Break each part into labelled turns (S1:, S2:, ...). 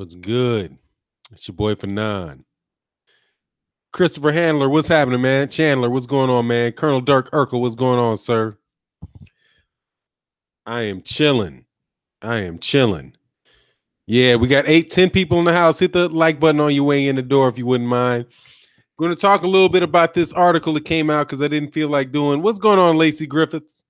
S1: What's good? It's your boy Fanon. Christopher Handler, what's happening, man? Chandler, what's going on, man? Colonel Dirk Urkel, what's going on, sir? I am chilling. Yeah, we got 10 people in the house. Hit the like button on your way in the door if you wouldn't mind. Going to talk a little bit about this article that came out because I didn't feel like doing. What's going on, Lacey Griffiths?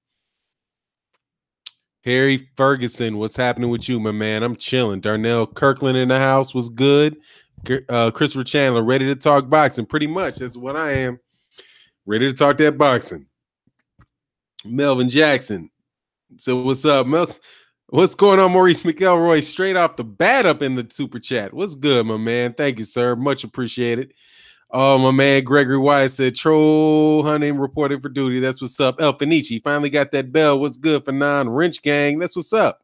S1: Harry Ferguson, what's happening with you, my man? I'm chilling. Darnell Kirkland in the house was good. Christopher Chandler, ready to talk boxing. Pretty much, that's what I am. Ready to talk that boxing. Melvin Jackson. So what's up, Mel? What's going on, Maurice McElroy? Straight off the bat up in the super chat. What's good, my man? Thank you, sir. Much appreciated. Oh, my man, Gregory Whyte said, troll hunting reporting for duty. That's what's up. El Fenici finally got that bell. What's good for Wrench Gang? That's what's up.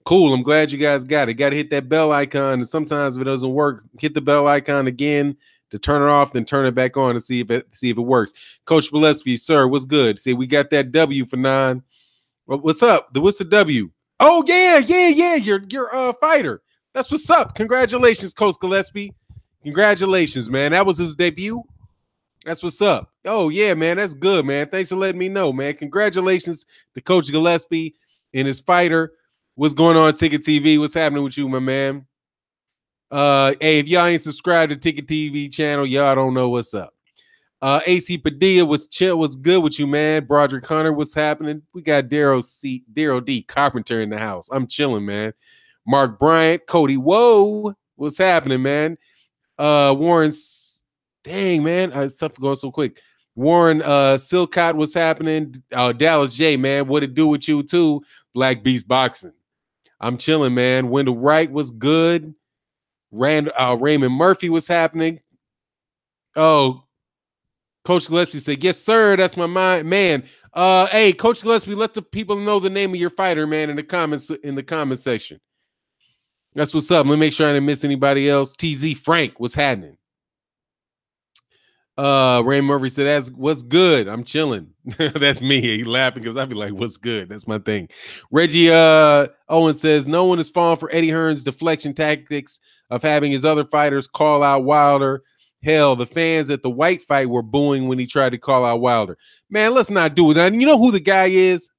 S1: Cool. I'm glad you guys got it. Got to hit that bell icon. And sometimes if it doesn't work, hit the bell icon again to turn it off, then turn it back on to see if it works. Coach Gillespie, sir, what's good? See, we got that W for 9. Well, what's up? What's the W? Oh, yeah. You're a fighter. That's what's up. Congratulations, Coach Gillespie. Congratulations, man. That was his debut. That's what's up. Oh, yeah, man. That's good, man. Thanks for letting me know, man. Congratulations to Coach Gillespie and his fighter. What's going on, Ticket TV? What's happening with you, my man? Hey, if y'all ain't subscribed to Ticket TV channel, y'all don't know what's up. AC Padilla was good with you, man. Broderick Hunter, what's happening? We got Daryl D. Carpenter in the house. I'm chilling, man. Mark Bryant, Cody, whoa. What's happening, man? Warren's, dang, man. Stuff going so quick. Warren Silcott, what's happening? Dallas J, man. What it do with you, too? Black Beast Boxing. I'm chilling, man. Wendell Wright was good. Raymond Murphy was happening. Oh, Coach Gillespie said, yes, sir. That's my man. Hey, Coach Gillespie, let the people know the name of your fighter, man, in the comment section. That's what's up. Let me make sure I didn't miss anybody else. TZ Frank, what's happening? Ray Murphy said, that's what's good. I'm chilling. That's me. He laughing because I'd be like, what's good? That's my thing. Reggie Owen says, no one is falling for Eddie Hearns' deflection tactics of having his other fighters call out Wilder. Hell, the fans at the Whyte fight were booing when he tried to call out Wilder. Man, let's not do it. And you know who the guy is?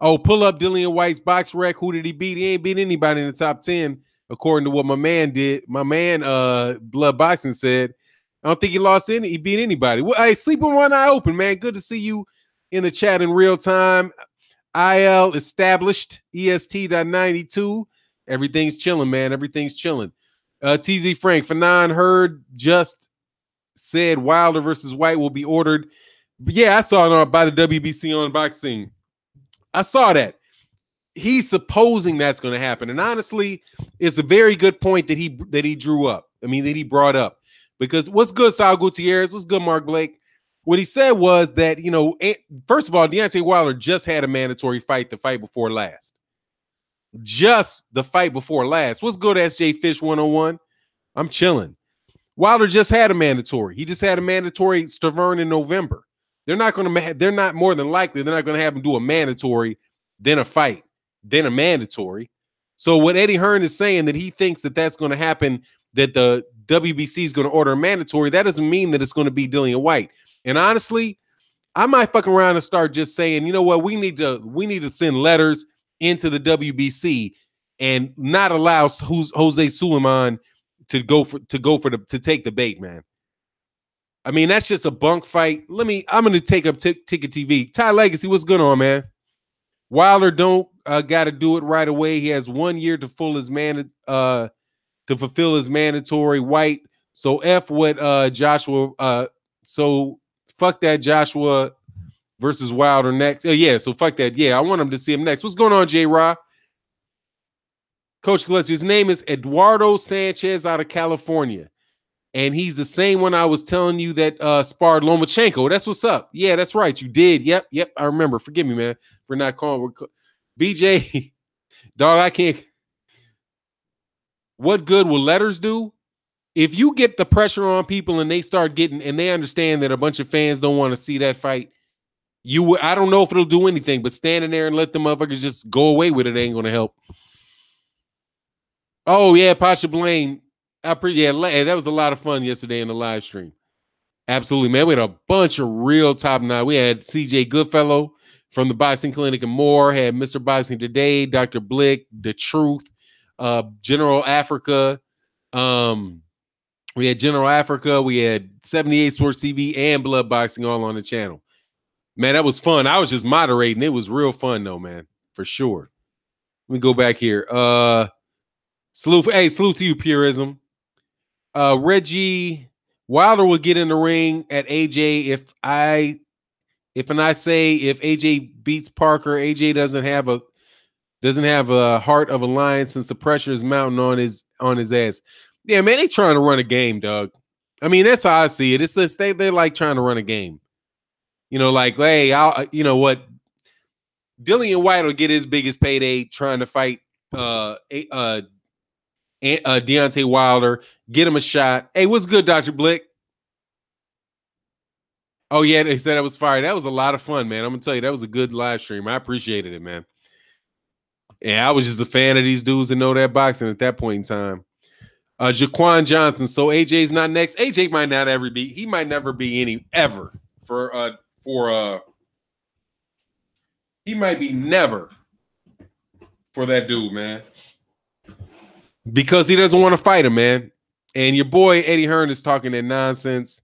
S1: Oh, pull up Dillian Whyte's box rec. Who did he beat? He ain't beat anybody in the top 10, according to what my man did. My man, Blood Boxing, said. I don't think he lost any. He beat anybody. Well, hey, sleep with one eye open, man. Good to see you in the chat in real time. IL established EST.92. Everything's chilling, man. Everything's chilling. TZ Frank, Fanon heard just said Wilder versus Whyte will be ordered. But yeah, I saw it by the WBC on boxing. I saw that. He's supposing that's going to happen. And honestly, it's a very good point that he drew up. I mean, that he brought up. Because what's good, Sal Gutierrez? What's good, Mark Blake? What he said was that, you know, first of all, Deontay Wilder just had a mandatory fight the fight before last. Just the fight before last. What's good, SJ Fish 101? I'm chilling. Wilder just had a mandatory. He just had a mandatory Stavern in November. They're not more than likely, they're not going to have him do a mandatory, then a fight, then a mandatory. So what Eddie Hearn is saying that he thinks that that's going to happen, that the WBC is going to order a mandatory, that doesn't mean that it's going to be Dillian Whyte. And honestly, I might fuck around and start just saying, you know what, we need to send letters into the WBC and not allow Jose Suleiman to take the bait, man. I mean, that's just a bunk fight. I'm going to take up Ticket TV. Ty Legacy, what's going on, man? Wilder don't got to do it right away. He has 1 year to fulfill his mandatory. Whyte. So F what Joshua. So fuck that Joshua versus Wilder next. Yeah, so fuck that. Yeah, I want him to see him next. What's going on, J-Ra? Coach Gillespie, his name is Eduardo Sanchez out of California. And he's the same one I was telling you that sparred Lomachenko. That's what's up. Yeah, that's right. You did. Yep. I remember. Forgive me, man, for not calling. BJ, dog, I can't. What good will letters do? If you get the pressure on people and they start getting, and they understand that a bunch of fans don't want to see that fight, I don't know if it'll do anything, but standing there and let the motherfuckers just go away with it ain't going to help. Oh yeah, Pasha Blaine. That was a lot of fun yesterday in the live stream. Absolutely, man. We had a bunch of real top notch. We had CJ Goodfellow from the Boxing Clinic and more. Had Mr. Boxing Today, Dr. Blick, The Truth, General Africa. We had General Africa. We had 78 Sports TV and Blood Boxing all on the channel. Man, that was fun. I was just moderating. It was real fun though, man, for sure. Let me go back here. Salute to you, Purism. Reggie Wilder will get in the ring at AJ if I say if AJ beats Parker, AJ doesn't have a heart of a lion since the pressure is mounting on his ass. Yeah, man, they trying to run a game, Doug. I mean, that's how I see it. It's this they like trying to run a game. You know, like, hey, you know what? Dillian Whyte will get his biggest payday trying to fight Deontay Wilder, get him a shot. Hey, what's good, Dr. Blick? Oh, yeah, they said it was fire. That was a lot of fun, man. I'm going to tell you, that was a good live stream. I appreciated it, man. And I was just a fan of these dudes that know that boxing at that point in time. Jaquan Johnson. So AJ's not next. AJ might not ever be. He might never be any ever he might be never for that dude, man. Because he doesn't want to fight him, man. And your boy Eddie Hearns is talking that nonsense,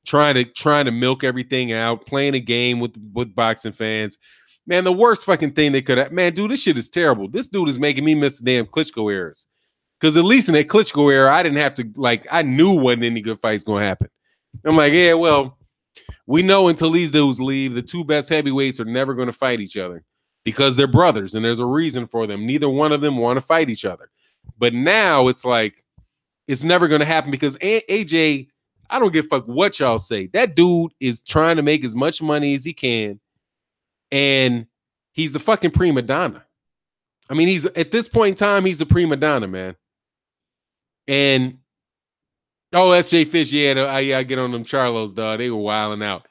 S1: trying to milk everything out, playing a game with boxing fans. Man, the worst fucking thing they could have. Man, dude, this shit is terrible. This dude is making me miss the damn Klitschko eras. Because at least in that Klitschko era, I didn't have to, like, I knew wasn't any good fights going to happen. I'm like, yeah, well, we know until these dudes leave, the two best heavyweights are never going to fight each other because they're brothers and there's a reason for them. Neither one of them want to fight each other. But now it's like, it's never going to happen because AJ, I don't give a fuck what y'all say. That dude is trying to make as much money as he can. And he's a fucking prima donna. I mean, he's at this point in time, he's a prima donna, man. And oh, SJ Fish, yeah, I get on them Charlos, dog. They were wilding out.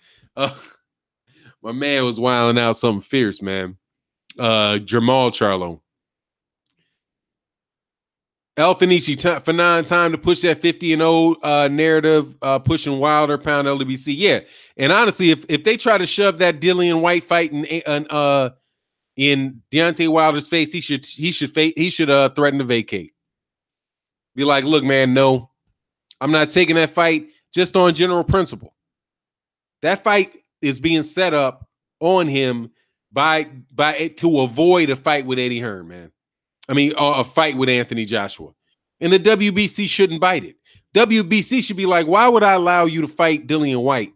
S1: My man was wilding out something fierce, man. Jamal Charlo. El Fenici, Fanon, time to push that 50-0 narrative, pushing Wilder, pound LWC. Yeah, and honestly, if they try to shove that Dillian Whyte fight in Deontay Wilder's face, he should threaten to vacate. Be like, look, man, no, I'm not taking that fight just on general principle. That fight is being set up on him by to avoid a fight with Eddie Hearn, man. I mean, a fight with Anthony Joshua. And the WBC shouldn't bite it. WBC should be like, why would I allow you to fight Dillian Whyte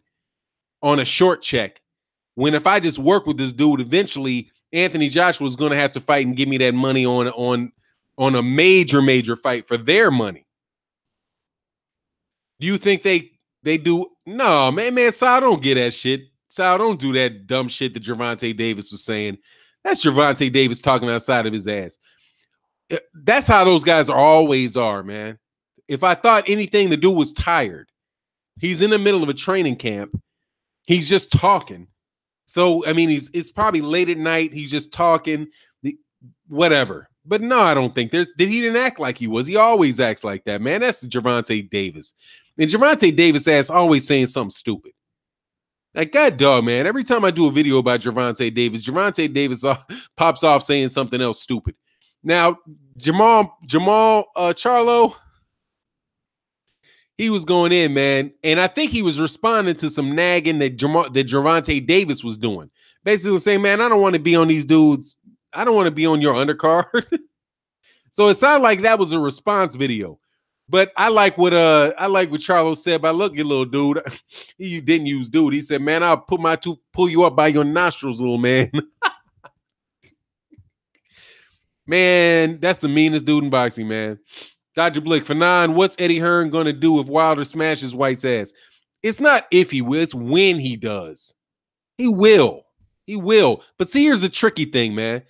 S1: on a short check when if I just work with this dude, eventually Anthony Joshua is going to have to fight and give me that money on a major fight for their money? Do you think they do? No, man, Sal, don't get that shit. Sal, don't do that dumb shit that Gervonta Davis was saying. That's Gervonta Davis talking outside of his ass. That's how those guys always are, man. If I thought anything, the dude was tired. He's in the middle of a training camp. He's just talking. So, I mean, it's probably late at night. He's just talking, whatever. But no, I don't think he didn't act like he was. He always acts like that, man. That's Gervonta Davis. And Gervonta Davis ass always saying something stupid. Like, God dog, man. Every time I do a video about Gervonta Davis pops off saying something else stupid. Now, Jamal Charlo, he was going in, man. And I think he was responding to some nagging that Gervonta Davis was doing. Basically saying, man, I don't want to be on these dudes. I don't want to be on your undercard. So it sounded like that was a response video. But I like what Charlo said. But look, you little dude. He didn't use dude. He said, man, I'll pull you up by your nostrils, little man. Man, that's the meanest dude in boxing, man. Dr. Blick, Fanon, what's Eddie Hearn going to do if Wilder smashes Whyte's ass? It's not if he will, it's when he does. He will. He will. But see, here's the tricky thing, man.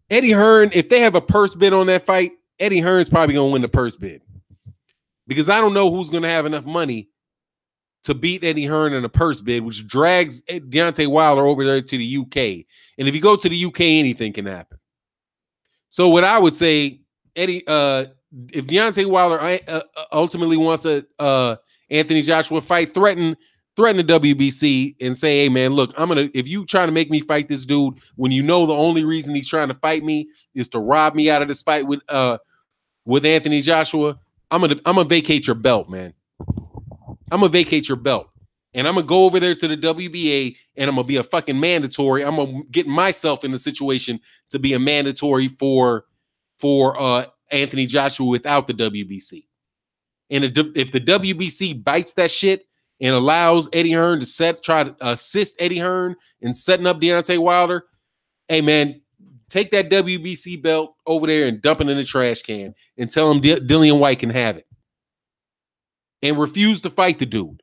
S1: Eddie Hearn, if they have a purse bid on that fight, Eddie Hearn's probably going to win the purse bid. Because I don't know who's going to have enough money to beat Eddie Hearn in a purse bid, which drags Deontay Wilder over there to the UK. And if you go to the UK, anything can happen. So what I would say, Eddie if Deontay Wilder ultimately wants a Anthony Joshua fight, threaten the WBC and say, hey man, look, if you trying to make me fight this dude when you know the only reason he's trying to fight me is to rob me out of this fight with Anthony Joshua, I'm gonna vacate your belt, man. I'm gonna vacate your belt. And I'm gonna go over there to the WBA and I'm gonna be a fucking mandatory. I'm gonna get myself in the situation to be a mandatory for Anthony Joshua without the WBC. And if the WBC bites that shit and allows Eddie Hearn to try to assist Eddie Hearn in setting up Deontay Wilder, hey man, take that WBC belt over there and dump it in the trash can and tell him Dillian Whyte can have it. And refuse to fight the dude.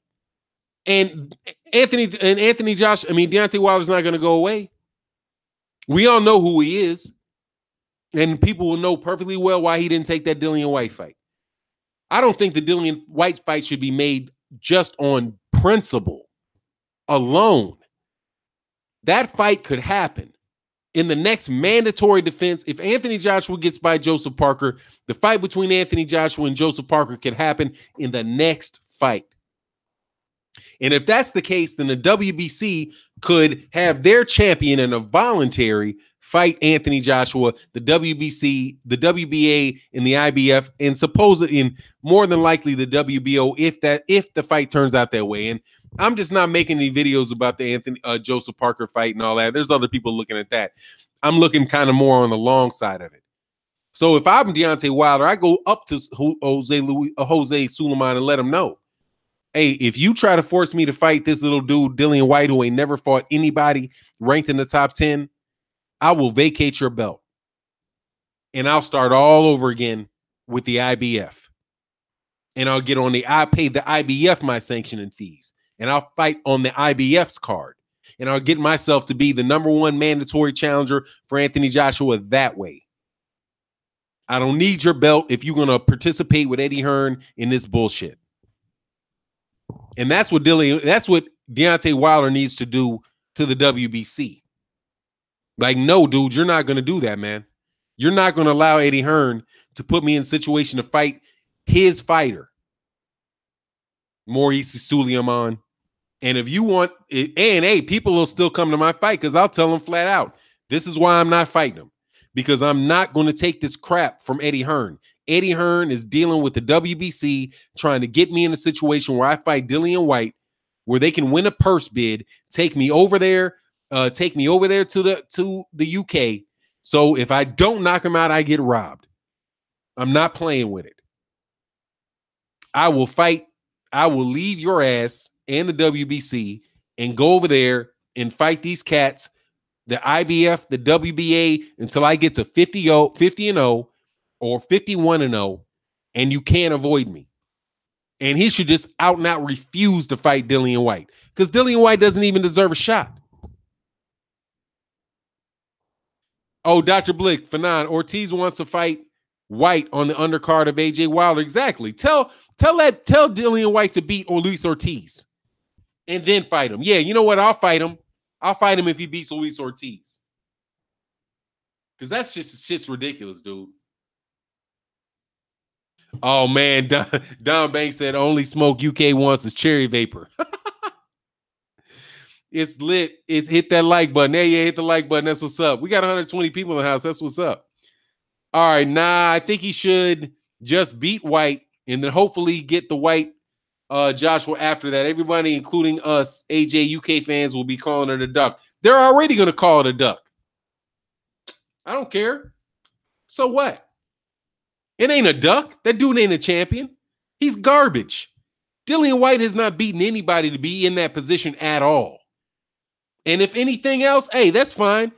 S1: And Deontay Wilder's not going to go away. We all know who he is. And people will know perfectly well why he didn't take that Dillian Whyte fight. I don't think the Dillian Whyte fight should be made just on principle alone. That fight could happen in the next mandatory defense. If Anthony Joshua gets by Joseph Parker, the fight between Anthony Joshua and Joseph Parker could happen in the next fight. And if that's the case, then the WBC could have their champion in a voluntary fight Anthony Joshua, the WBC, the WBA, and the IBF, and supposedly, and more than likely the WBO, if the fight turns out that way. And I'm just not making any videos about the Joseph Parker fight and all that. There's other people looking at that. I'm looking kind of more on the long side of it. So if I'm Deontay Wilder, I go up to Jose Sulaiman and let him know, hey, if you try to force me to fight this little dude, Dillian Whyte, who ain't never fought anybody ranked in the top 10, I will vacate your belt. And I'll start all over again with the IBF. And I'll pay the IBF my sanctioning fees. And I'll fight on the IBF's card. And I'll get myself to be the #1 mandatory challenger for Anthony Joshua that way. I don't need your belt if you're going to participate with Eddie Hearn in this bullshit. And that's what Deontay Wilder needs to do to the WBC. Like, no, dude, you're not going to do that, man. You're not going to allow Eddie Hearn to put me in a situation to fight his fighter, Maurice Sulaiman. And if you want, and hey, people will still come to my fight because I'll tell them flat out, this is why I'm not fighting him. Because I'm not going to take this crap from Eddie Hearn. Eddie Hearn is dealing with the WBC, trying to get me in a situation where I fight Dillian Whyte, where they can win a purse bid, take me over there to the UK. So if I don't knock him out, I get robbed. I'm not playing with it. I will fight. I will leave your ass and the WBC and go over there and fight these cats, the IBF, the WBA, until I get to 50-0 or 51-0, and you can't avoid me. And he should just out and out refuse to fight Dillian Whyte, because Dillian Whyte doesn't even deserve a shot. Oh, Dr. Blick, Fanon, Ortiz wants to fight Whyte on the undercard of AJ Wilder. Exactly. Tell Dillian Whyte to beat Luis Ortiz and then fight him. Yeah, you know what? I'll fight him. I'll fight him if he beats Luis Ortiz. Because that's just ridiculous, dude. Oh, man. Don Banks said only smoke UK wants is cherry vapor. It's lit. It's hit that like button. Hey, yeah, hit the like button. That's what's up. We got 120 people in the house. That's what's up. All right. Nah, I think he should just beat Whyte and then hopefully get the Whyte Joshua after that. Everybody, including us, AJ UK fans, will be calling it a duck. They're already going to call it a duck. I don't care. So what? It ain't a duck. That dude ain't a champion. He's garbage. Dillian Whyte has not beaten anybody to be in that position at all. And if anything else, hey, that's fine.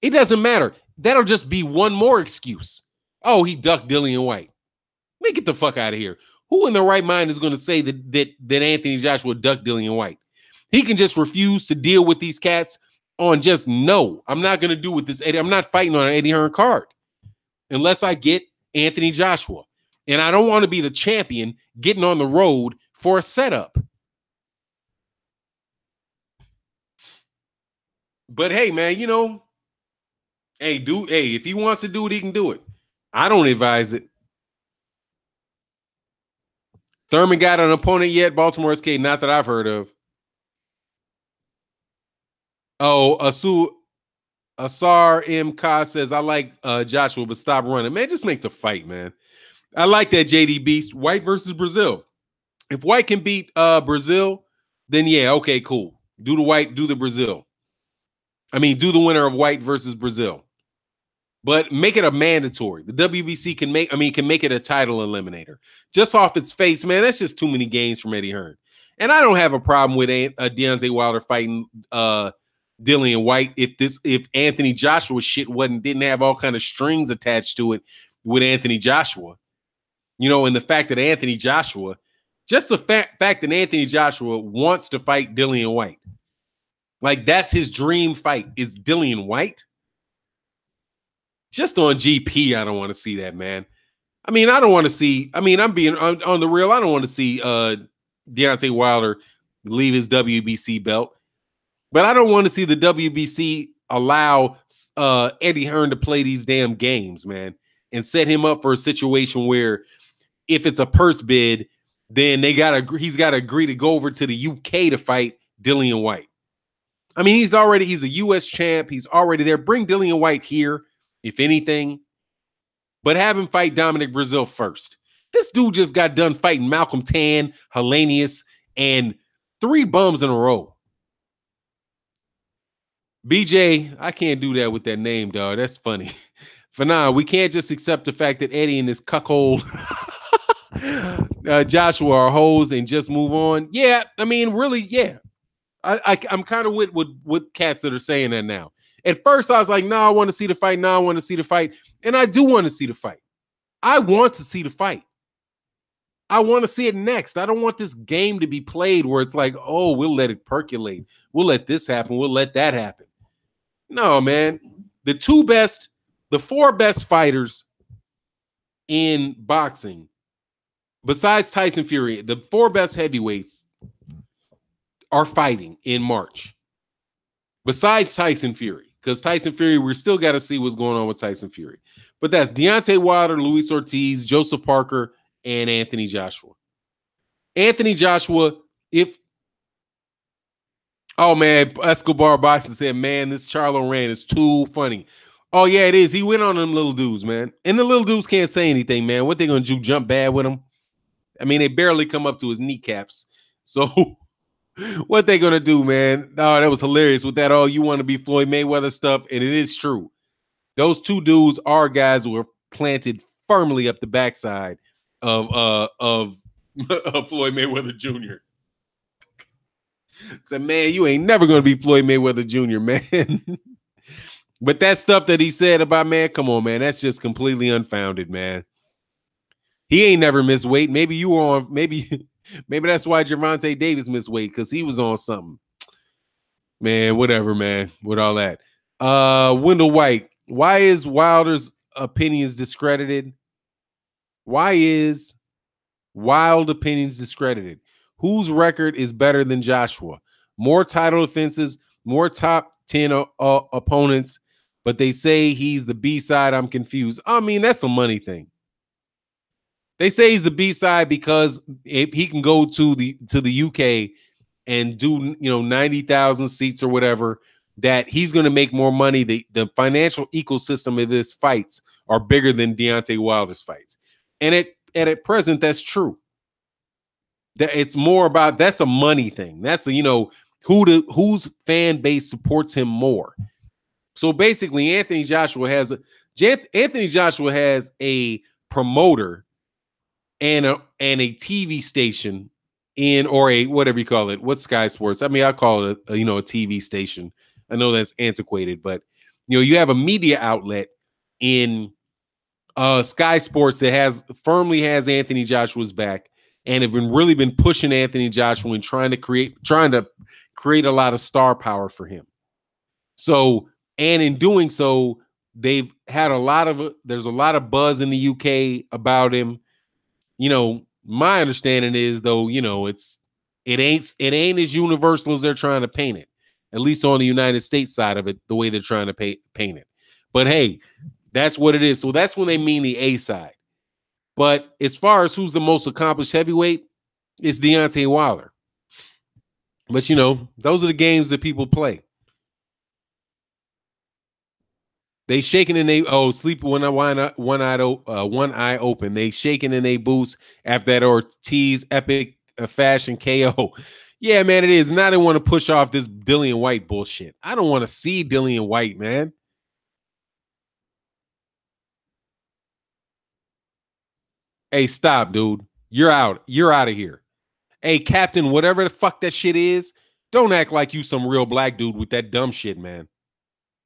S1: It doesn't matter. That'll just be one more excuse. Oh, he ducked Dillian Whyte. Let me get the fuck out of here. Who in their right mind is going to say that Anthony Joshua ducked Dillian Whyte? He can just refuse to deal with these cats on just no. I'm not going to do with this Eddie. I'm not fighting on an Eddie Hearn card unless I get Anthony Joshua. And I don't want to be the champion getting on the road for a setup. But hey, man, you know, hey, if he wants to do it, he can do it. I don't advise it. Thurman got an opponent yet? Baltimore SK, not that I've heard of. Oh, Asar M. Ka says, I like Joshua, but stop running. Man, just make the fight, man. I like that JD Beast. Whyte versus Brazil. If Whyte can beat Brazil, then yeah, okay, cool. Do the Whyte, do the Brazil. I mean, do the winner of Whyte versus Brazil. But make it a mandatory. The WBC can make it a title eliminator. Just off its face, man, that's just too many games from Eddie Hearn. And I don't have a problem with Deontay Wilder fighting Dillian Whyte if Anthony Joshua shit didn't have all kind of strings attached to it with Anthony Joshua. You know, and the fact that Anthony Joshua, just the fact that Anthony Joshua wants to fight Dillian Whyte. Like, that's his dream fight, is Dillian Whyte. Just on GP, I don't want to see that, man. I mean, I don't want to see. I mean, I'm being on the real. I don't want to see Deontay Wilder leave his WBC belt, but I don't want to see the WBC allow Eddie Hearn to play these damn games, man, and set him up for a situation where if it's a purse bid, then he's got to agree to go over to the UK to fight Dillian Whyte. I mean, he's a U.S. champ. He's already there. Bring Dillian Whyte here, if anything, but have him fight Dominic Brazil first. This dude just got done fighting Malcolm Tan, Hellenius, and 3 bums in a row. BJ, I can't do that with that name, dog. That's funny. For now, we can't just accept the fact that Eddie and his cuckold Joshua are hoes and just move on. Yeah, I mean, really, yeah. I'm kind of with cats that are saying that now. At first, I was like, no, I want to see the fight. No, I want to see the fight. And I do want to see the fight. I want to see the fight. I want to see it next. I don't want this game to be played where it's like, oh, we'll let it percolate. We'll let this happen. We'll let that happen. No, man. The 4 best fighters in boxing, besides Tyson Fury, the 4 best heavyweights are fighting in March. Besides Tyson Fury. Because Tyson Fury, we still got to see what's going on with Tyson Fury. But that's Deontay Wilder, Luis Ortiz, Joseph Parker, and Anthony Joshua. Anthony Joshua, oh, man, Escobar Boxing said, man, this Charlo Rand is too funny. Oh, yeah, it is. He went on them little dudes, man. And the little dudes can't say anything, man. What they going to do, jump bad with him? I mean, they barely come up to his kneecaps. So what they gonna do, man? Oh, that was hilarious with that. Oh, you want to be Floyd Mayweather stuff, and it is true. Those 2 dudes are guys who are planted firmly up the backside of Floyd Mayweather Jr. Said, man, you ain't never gonna be Floyd Mayweather Jr., man. But that stuff that he said about, man, come on, man, that's just completely unfounded, man. He ain't never missed weight. Maybe you were on. Maybe that's why Gervonta Davis missed weight, because he was on something. Man, whatever, man. With all that. Wendell White. Why is Wilder's opinions discredited? Why is Wild opinions discredited? Whose record is better than Joshua? More title defenses, more top 10 opponents, but they say he's the B-side. I'm confused. I mean, that's a money thing. They say he's the B-side because if he can go to the UK and do 90,000 seats or whatever, that he's going to make more money. The financial ecosystem of his fights are bigger than Deontay Wilder's fights, and at present that's true. That it's more about, that's a money thing. That's whose fan base supports him more. So basically, Anthony Joshua has a promoter and a TV station or a whatever you call it. What's Sky Sports? I mean, I call it a TV station. I know that's antiquated, but you have a media outlet in Sky Sports that firmly has Anthony Joshua's back and have really been pushing Anthony Joshua and trying to create a lot of star power for him. So, and in doing so, they've had there's a lot of buzz in the UK about him. My understanding is, though, it ain't as universal as they're trying to paint it, at least on the United States side of it, the way they're trying to paint it. But hey, that's what it is. So that's when they mean the A side. But as far as who's the most accomplished heavyweight, It's Deontay Wilder. But you know, those are the games that people play. They shaking in they sleep one eye open. They shaking in they boots after that Ortiz epic fashion KO. Yeah, man, it is. Now they want to push off this Dillian Whyte bullshit. I don't want to see Dillian Whyte, man. Hey, stop, dude. You're out. You're out of here. Hey, Captain, whatever the fuck that shit is, don't act like you some real black dude with that dumb shit, man.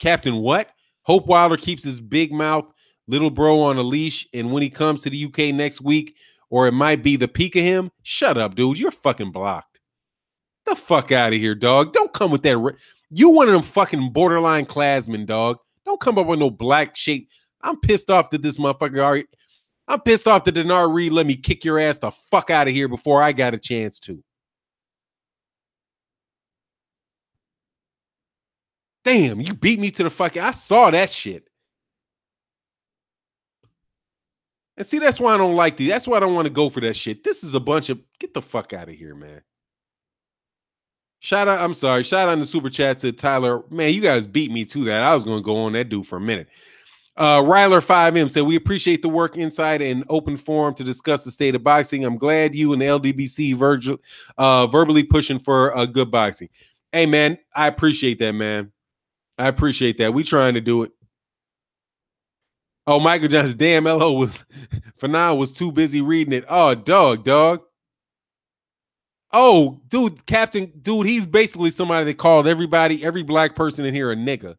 S1: Captain what? Hope Wilder keeps his big mouth little bro on a leash, and when he comes to the UK next week, or it might be the peak of him, shut up, dude. You're fucking blocked. The fuck out of here, dog. Don't come with that. You one of them fucking borderline classmen, dog. Don't come up with no black shape. I'm pissed off that this motherfucker I'm pissed off that Denard Reed let me kick your ass the fuck out of here before I got a chance to. Damn, you beat me to the fucking. I saw that shit. And see, that's why I don't like these. That's why I don't want to go for that shit. This is a bunch of. Get the fuck out of here, man. Shout out, I'm sorry. Shout out in the super chat to Tyler. Man, you guys beat me to that. I was going to go on that dude for a minute. Ryler5M said, we appreciate the work inside and open forum to discuss the state of boxing. I'm glad you and the LDBC verbally pushing for a good boxing. Hey, man, I appreciate that, man. I appreciate that. We trying to do it. Oh, Michael Johnson, damn, LO was for now was too busy reading it. Oh, dog. Oh, dude, Captain, dude, he's basically somebody that called every black person in here a nigga.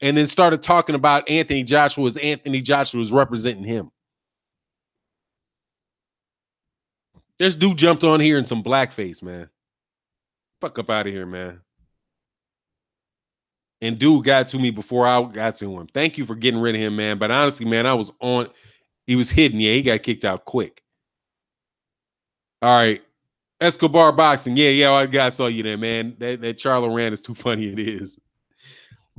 S1: And then started talking about Anthony Joshua as Anthony Joshua was representing him. This dude jumped on here in some blackface, man. Fuck up out of here, man. And dude got to me before I got to him. Thank you for getting rid of him, man. But honestly, man, I was on. He was hidden. Yeah, he got kicked out quick. All right. Escobar Boxing. Yeah, I saw you there, man. That Charlo Rand is too funny. It is.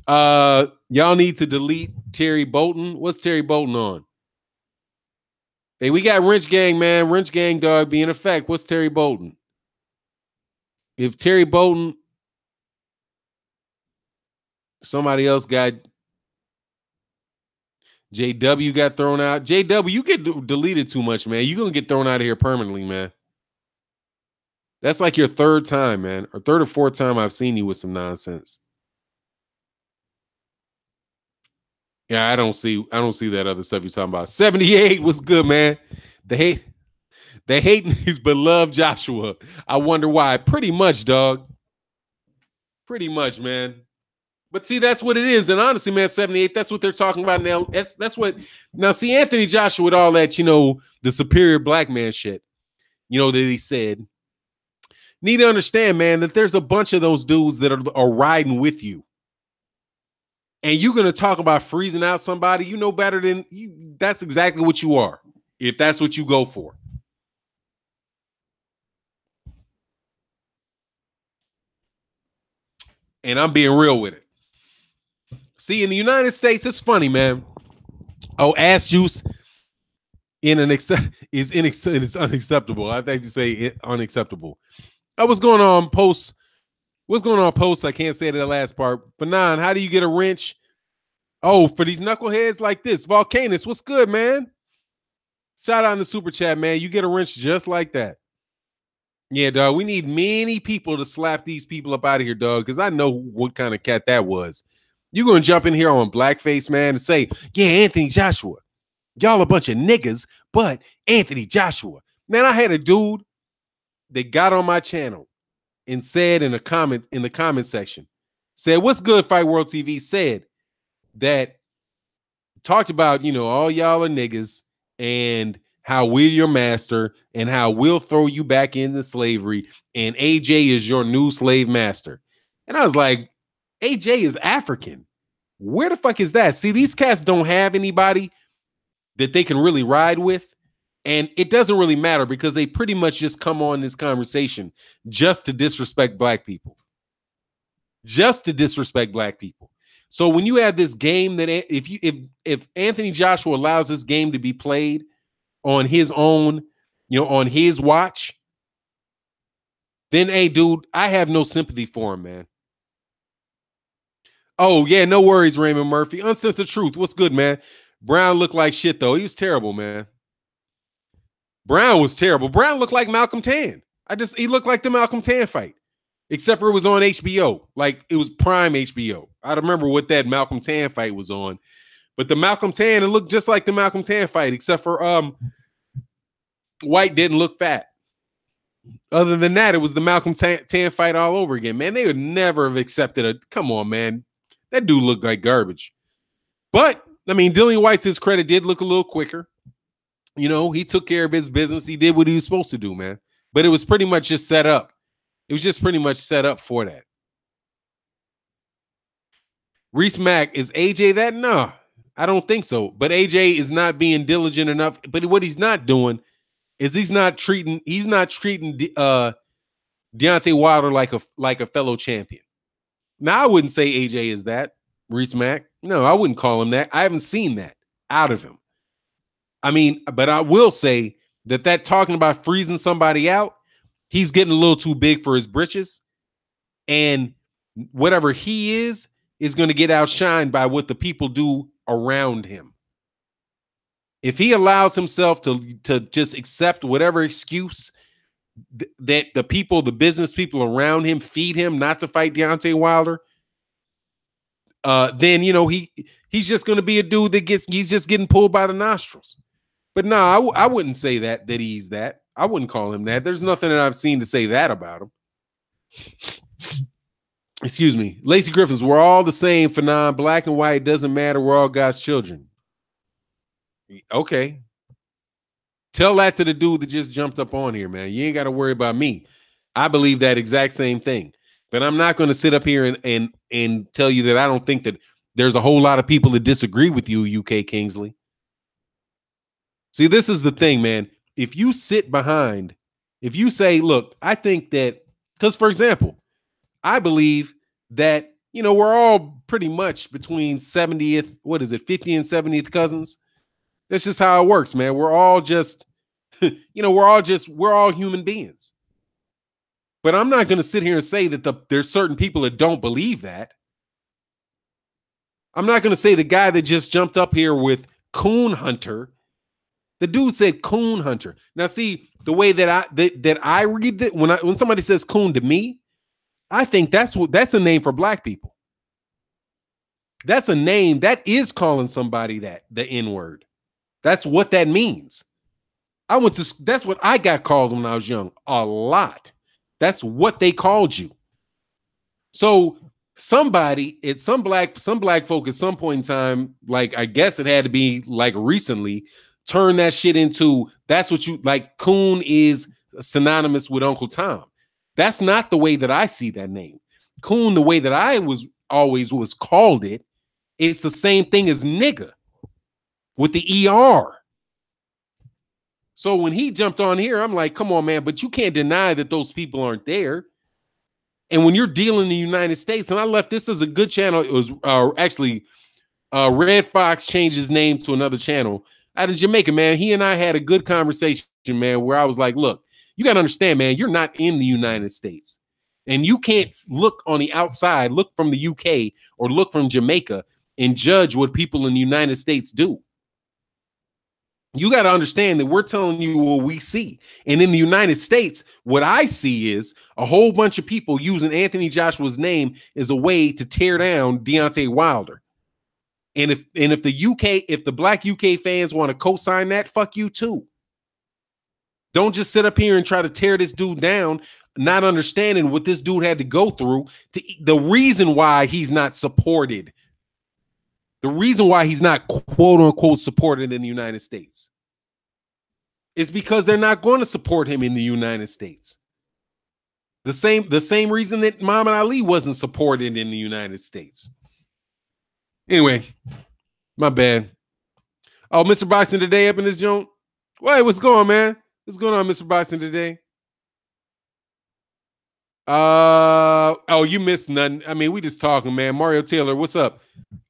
S1: Y'all need to delete Terry Bolton. What's Terry Bolton on? Hey, we got Wrench Gang, man. Wrench Gang, dog, be in effect. What's Terry Bolton? If Terry Bolton, somebody else got JW got thrown out. JW, you get deleted too much, man. You're going to get thrown out of here permanently, man. That's like your third time, man, or third or fourth time I've seen you with some nonsense. Yeah, I don't see that other stuff you're talking about. 78 was good, man. The hating his beloved Joshua. I wonder why. Pretty much, dog. Pretty much, man. But see, that's what it is. And honestly, man, 78, that's what they're talking about now. That's what now see Anthony Joshua with all that, you know, the superior black man shit, you know, that he said. Need to understand, man, that there's a bunch of those dudes that are riding with you. And you're going to talk about freezing out somebody, you know better than you. That's exactly what you are, if that's what you go for. And I'm being real with it. See, in the United States, it's funny, man. Oh, ass juice is unacceptable. I think you say unacceptable. What's going on, post? What's going on, post? I can't say the last part. Fanon, how do you get a wrench? Oh, for these knuckleheads like this. Volcanus, what's good, man? Shout out in the super chat, man. You get a wrench just like that. Yeah, dog. We need many people to slap these people up out of here, dog, because I know what kind of cat that was. You're going to jump in here on blackface, man, and say, yeah, Anthony Joshua. Y'all a bunch of niggas, but Anthony Joshua. Man, I had a dude that got on my channel and said in the comment section, said, what's good, Fight World TV, said that talked about, you know, all y'all are niggas and how we're your master and how we'll throw you back into slavery and AJ is your new slave master. And I was like, AJ is African. Where the fuck is that? See, these cats don't have anybody that they can really ride with. And it doesn't really matter because they pretty much just come on this conversation just to disrespect black people. Just to disrespect black people. So when you have this game that if Anthony Joshua allows this game to be played on his own, you know, on his watch, then hey, dude, I have no sympathy for him, man. Oh, yeah, no worries, Raymond Murphy. Uncensored Truth. What's good, man? Brown looked like shit, though. He was terrible, man. Brown was terrible. Brown looked like Malcolm Tan. He looked like the Malcolm Tan fight, except for it was on HBO. Like, it was prime HBO. I don't remember what that Malcolm Tan fight was on. But the Malcolm Tan, it looked just like the Malcolm Tan fight, except for Whyte didn't look fat. Other than that, it was the Malcolm Tan fight all over again. Man, they would never have accepted a. Come on, man. That dude looked like garbage. But, I mean, Dillian Whyte, to his credit, did look a little quicker. You know, he took care of his business. He did what he was supposed to do, man. But it was pretty much just set up. It was just pretty much set up for that. Reese Mack, is AJ that? No, I don't think so. But AJ is not being diligent enough. But what he's not doing is he's not treating Deontay Wilder like a fellow champion. Now, I wouldn't say AJ is that, Reese Mack. No, I wouldn't call him that. I haven't seen that out of him. I mean, but I will say that talking about freezing somebody out, he's getting a little too big for his britches. And whatever he is going to get outshined by what the people do around him. If he allows himself to just accept whatever excuse that the business people around him feed him not to fight Deontay Wilder, then, you know, he's just going to be a dude he's just getting pulled by the nostrils. But no, I wouldn't say that he's that. I wouldn't call him that. There's nothing that I've seen to say that about him. Excuse me. Lacey Griffiths, we're all the same, Fanon. Black and white, doesn't matter. We're all God's children. Okay. Tell that to the dude that just jumped up on here, man. You ain't got to worry about me. I believe that exact same thing. But I'm not going to sit up here and tell you that I don't think that there's a whole lot of people that disagree with you, UK Kingsley. See, this is the thing, man. If you sit behind, if you say, look, I think that, because, for example, I believe that, you know, we're all pretty much between 70th, 50 and 70th cousins. That's just how it works, man. We're all just, you know, we're all human beings. But I'm not going to sit here and say that there's certain people that don't believe that. I'm not going to say the guy that just jumped up here with Coon Hunter. The dude said Coon Hunter. Now, see, the way that I read that, when somebody says coon to me, I think that's a name for black people. That's a name that is calling somebody the N-word. That's what that means. That's what I got called when I was young. A lot. That's what they called you. So some black folk at some point in time, like, I guess it had to be like recently, turn that shit into, that's what you like. Coon is synonymous with Uncle Tom. That's not the way that I see that name. Coon, the way that I always was called it's the same thing as nigga with the ER. So when he jumped on here, I'm like, come on, man, but you can't deny that those people aren't there. And when you're dealing in the United States, and I left this as a good channel, it was actually Red Fox changed his name to another channel out of Jamaica, man. He and I had a good conversation, man, where I was like, look, you got to understand, man, you're not in the United States. And you can't look on the outside, look from the UK or look from Jamaica and judge what people in the United States do. You got to understand that we're telling you what we see. And in the United States, what I see is a whole bunch of people using Anthony Joshua's name as a way to tear down Deontay Wilder. And if the black UK fans want to co-sign that, fuck you too. Don't just sit up here and try to tear this dude down, not understanding what this dude had to go through, the reason why he's not supported. The reason why he's not quote unquote supported in the United States is because they're not going to support him in the United States. The same reason that Muhammad Ali wasn't supported in the United States. Anyway, my bad. Oh, Mr. Boxing Today up in this joint. Wait, what's going on, man? What's going on, Mr. Boxing Today? Oh, you missed nothing. I mean, we just talking, man. Mario Taylor, what's up?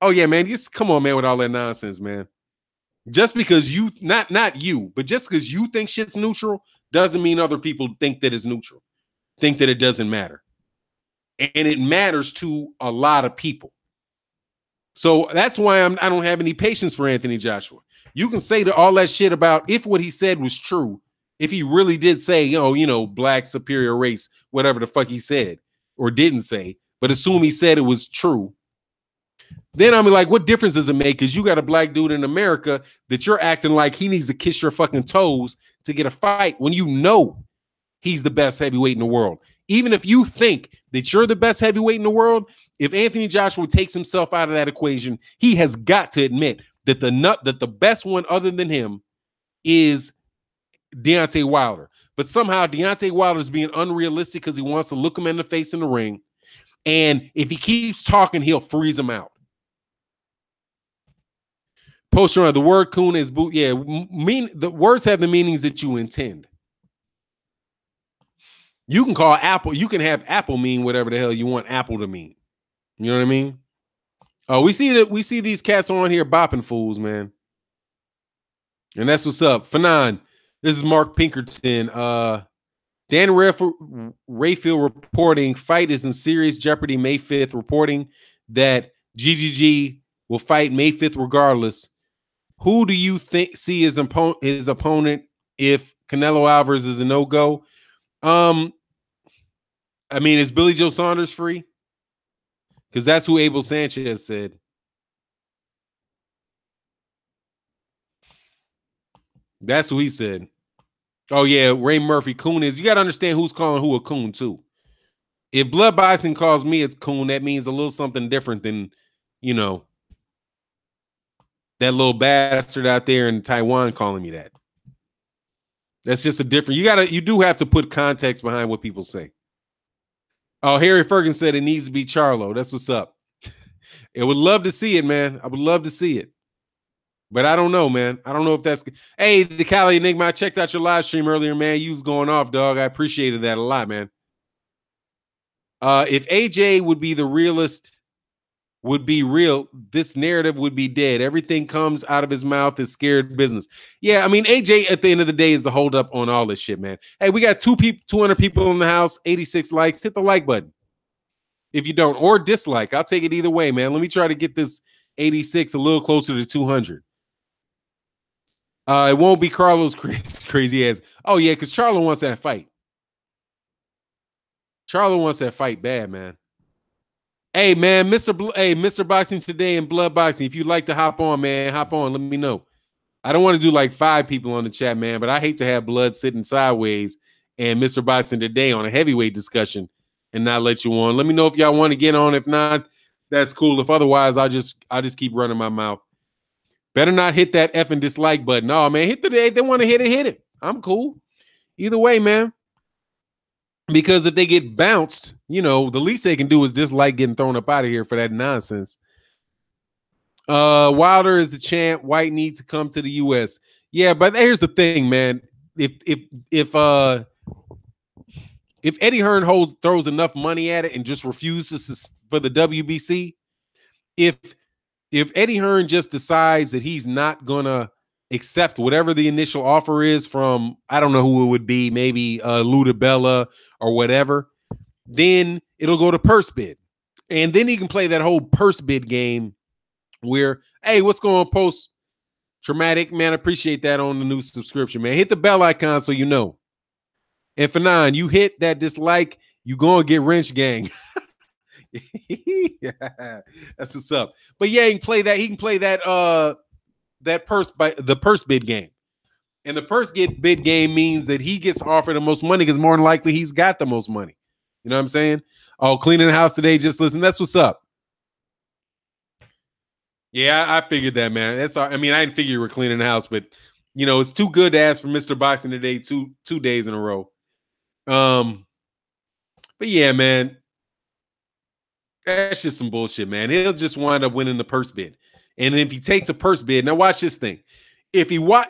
S1: Oh yeah, man. Just come on, man, with all that nonsense, man. Just because you not you, but just because you think shit's neutral doesn't mean other people think that it's neutral. think that it doesn't matter. And it matters to a lot of people. So that's why I don't have any patience for Anthony Joshua. You can say all that shit about if what he said was true, if he really did say, black superior race, whatever the fuck he said or didn't say, but assume he said it was true. Then I'm like, what difference does it make? Because you got a black dude in America that you're acting like he needs to kiss your fucking toes to get a fight when you know he's the best heavyweight in the world. Even if you think that you're the best heavyweight in the world, if Anthony Joshua takes himself out of that equation, he has got to admit that the best one other than him is Deontay Wilder. But somehow Deontay Wilder is being unrealistic because he wants to look him in the face in the ring. And if he keeps talking, he'll freeze him out. Poster on the word coon is boot. Yeah, the words have the meanings that you intend. You can call Apple, you can have Apple mean whatever the hell you want Apple to mean. You know what I mean? Oh, we see these cats on here bopping fools, man. And that's what's up. Fanon, this is Mark Pinkerton. Dan Rayfield reporting fight is in serious jeopardy May 5th, reporting that GGG will fight May 5th regardless. Who do you see his opponent if Canelo Alvarez is a no-go? I mean, is Billy Joe Saunders free? Because that's who Abel Sanchez said. That's who he said. Oh, yeah, Ray Murphy. Coon is. You got to understand who's calling who a coon, too. If Blood Bison calls me a coon, that means a little something different than, that little bastard out there in Taiwan calling me that. That's just a different. You do have to put context behind what people say. Oh, Harry Ferguson said it needs to be Charlo. That's what's up. I would love to see it, man. I would love to see it. But I don't know, man. I don't know if that's... Hey, the Cali Enigma, I checked out your live stream earlier, man. You was going off, dog. I appreciated that a lot, man. If AJ would be the realist, would be real, this narrative would be dead. Everything comes out of his mouth is scared business. Yeah, I mean, AJ at the end of the day is the holdup on all this shit, man. Hey, we got 200 people in the house, 86 likes. Hit the like button if you don't, or dislike. I'll take it either way, man. Let me try to get this 86 a little closer to 200. It won't be Carlos crazy ass. Oh, yeah, because Charlo wants that fight. Charlo wants that fight bad, man. Hey, man, Mr. Boxing Today and Blood Boxing. If you'd like to hop on, man, hop on. Let me know. I don't want to do like 5 people on the chat, man, but I hate to have Blood sitting sideways and Mr. Boxing Today on a heavyweight discussion and not let you on. Let me know if y'all want to get on. If not, that's cool. If otherwise, I'll just keep running my mouth. Better not hit that effing dislike button. Oh, man, hit they want to hit it. I'm cool. Either way, man. Because if they get bounced, the least they can do is dislike getting thrown up out of here for that nonsense. Wilder is the champ. Whyte needs to come to the U.S. Yeah, but here's the thing, man. If Eddie Hearn throws enough money at it and just refuses for the WBC, if Eddie Hearn just decides that he's not gonna accept whatever the initial offer is from, I don't know who it would be, maybe Ludabella or whatever, then it'll go to purse bid. And then he can play that whole purse bid game where, hey, what's going on, post traumatic, man? I appreciate that on the new subscription, man. Hit the bell icon so you know. And for 9, you hit that dislike, you gonna get wrench gang. Yeah, that's what's up. But yeah, he can play that the purse bid game. And the purse bid game means that he gets offered the most money because more than likely he's got the most money. You know what I'm saying? Oh, cleaning the house today, just listen. That's what's up. Yeah, I figured that, man. That's all. I mean, I didn't figure you were cleaning the house, but it's too good to ask for Mr. Boxing today, two days in a row. But yeah, man. That's just some bullshit, man. He'll just wind up winning the purse bid. And if he takes a purse bid, now watch this thing. If he wins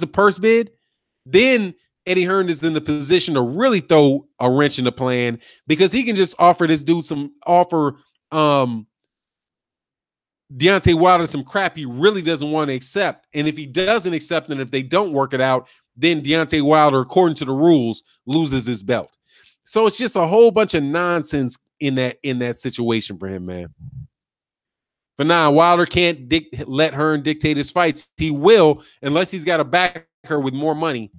S1: the purse bid, then Eddie Hearn is in the position to really throw a wrench in the plan because he can just offer this dude Deontay Wilder some crap he really doesn't want to accept. And if he doesn't accept it, if they don't work it out, then Deontay Wilder, according to the rules, loses his belt. So it's just a whole bunch of nonsense in that situation for him, man. For now, Wilder can't let Hearn dictate his fights. He will, unless he's got to back her with more money.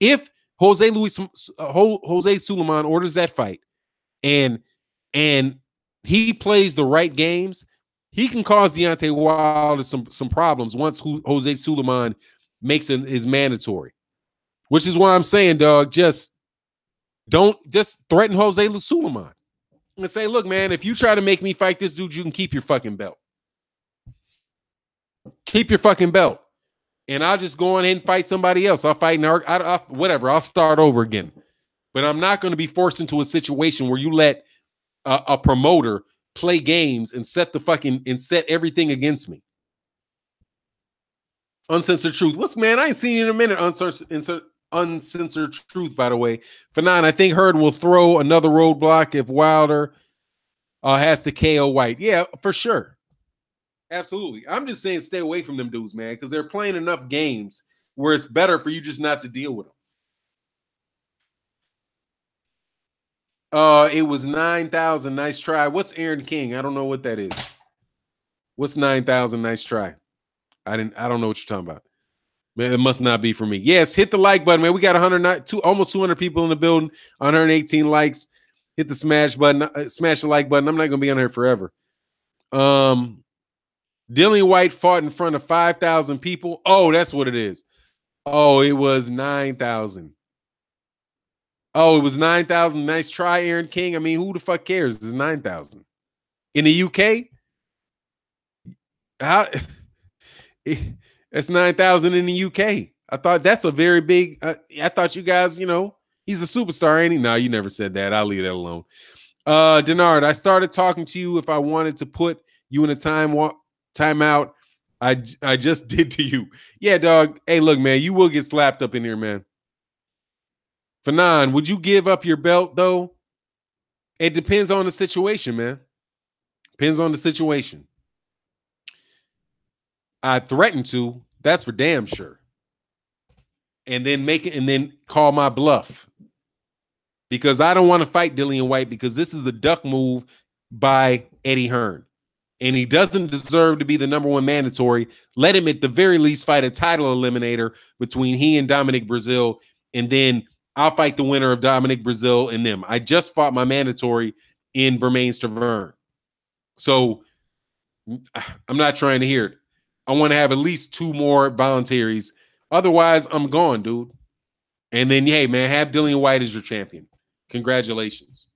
S1: If Jose Sulaiman orders that fight and he plays the right games, he can cause Deontay Wilder some problems once Jose Sulaiman makes it his mandatory. Which is why I'm saying, dog, just threaten Jose Sulaiman and say, look, man, if you try to make me fight this dude, you can keep your fucking belt. Keep your fucking belt. And I'll just go on ahead and fight somebody else. I'll fight whatever. I'll start over again. But I'm not going to be forced into a situation where you let a promoter play games and set everything against me. Uncensored Truth. I ain't seen you in a minute. Uncensored Truth, by the way. For 9, I think Hearn will throw another roadblock if Wilder has to KO Whyte. Yeah, for sure. Absolutely. I'm just saying stay away from them dudes, man, because they're playing enough games where it's better for you just not to deal with them. It was 9,000. Nice try. What's Aaron King? I don't know what that is. What's 9,000? Nice try. I don't know what you're talking about. Man, it must not be for me. Yes, hit the like button, man. We got almost 200 people in the building, 118 likes. Hit the smash button, smash the like button. I'm not gonna be on here forever. Dillian Whyte fought in front of 5,000 people. Oh, that's what it is. Oh, it was 9,000. Oh, it was 9,000. Nice try, Aaron King. I mean, who the fuck cares? It's 9,000. In the UK? How? That's 9,000 in the UK. I thought that's a very big. I thought you guys, he's a superstar, ain't he? No, you never said that. I'll leave that alone. Denard, I started talking to you if I wanted to put you in a timeout. I just did to you. Yeah, dog. Hey, look, man, you will get slapped up in here, man. Fanon, would you give up your belt, though? It depends on the situation, man. Depends on the situation. I threatened to. That's for damn sure. And then call my bluff. Because I don't want to fight Dillian Whyte because this is a duck move by Eddie Hearn. And he doesn't deserve to be the number 1 mandatory. Let him at the very least fight a title eliminator between he and Dominic Breazeale. And then I'll fight the winner of Dominic Breazeale and them. I just fought my mandatory in Bermain's Tavern. So I'm not trying to hear it. I want to have at least 2 more voluntaries. Otherwise, I'm gone, dude. And then, hey, man, have Dillian Whyte as your champion. Congratulations.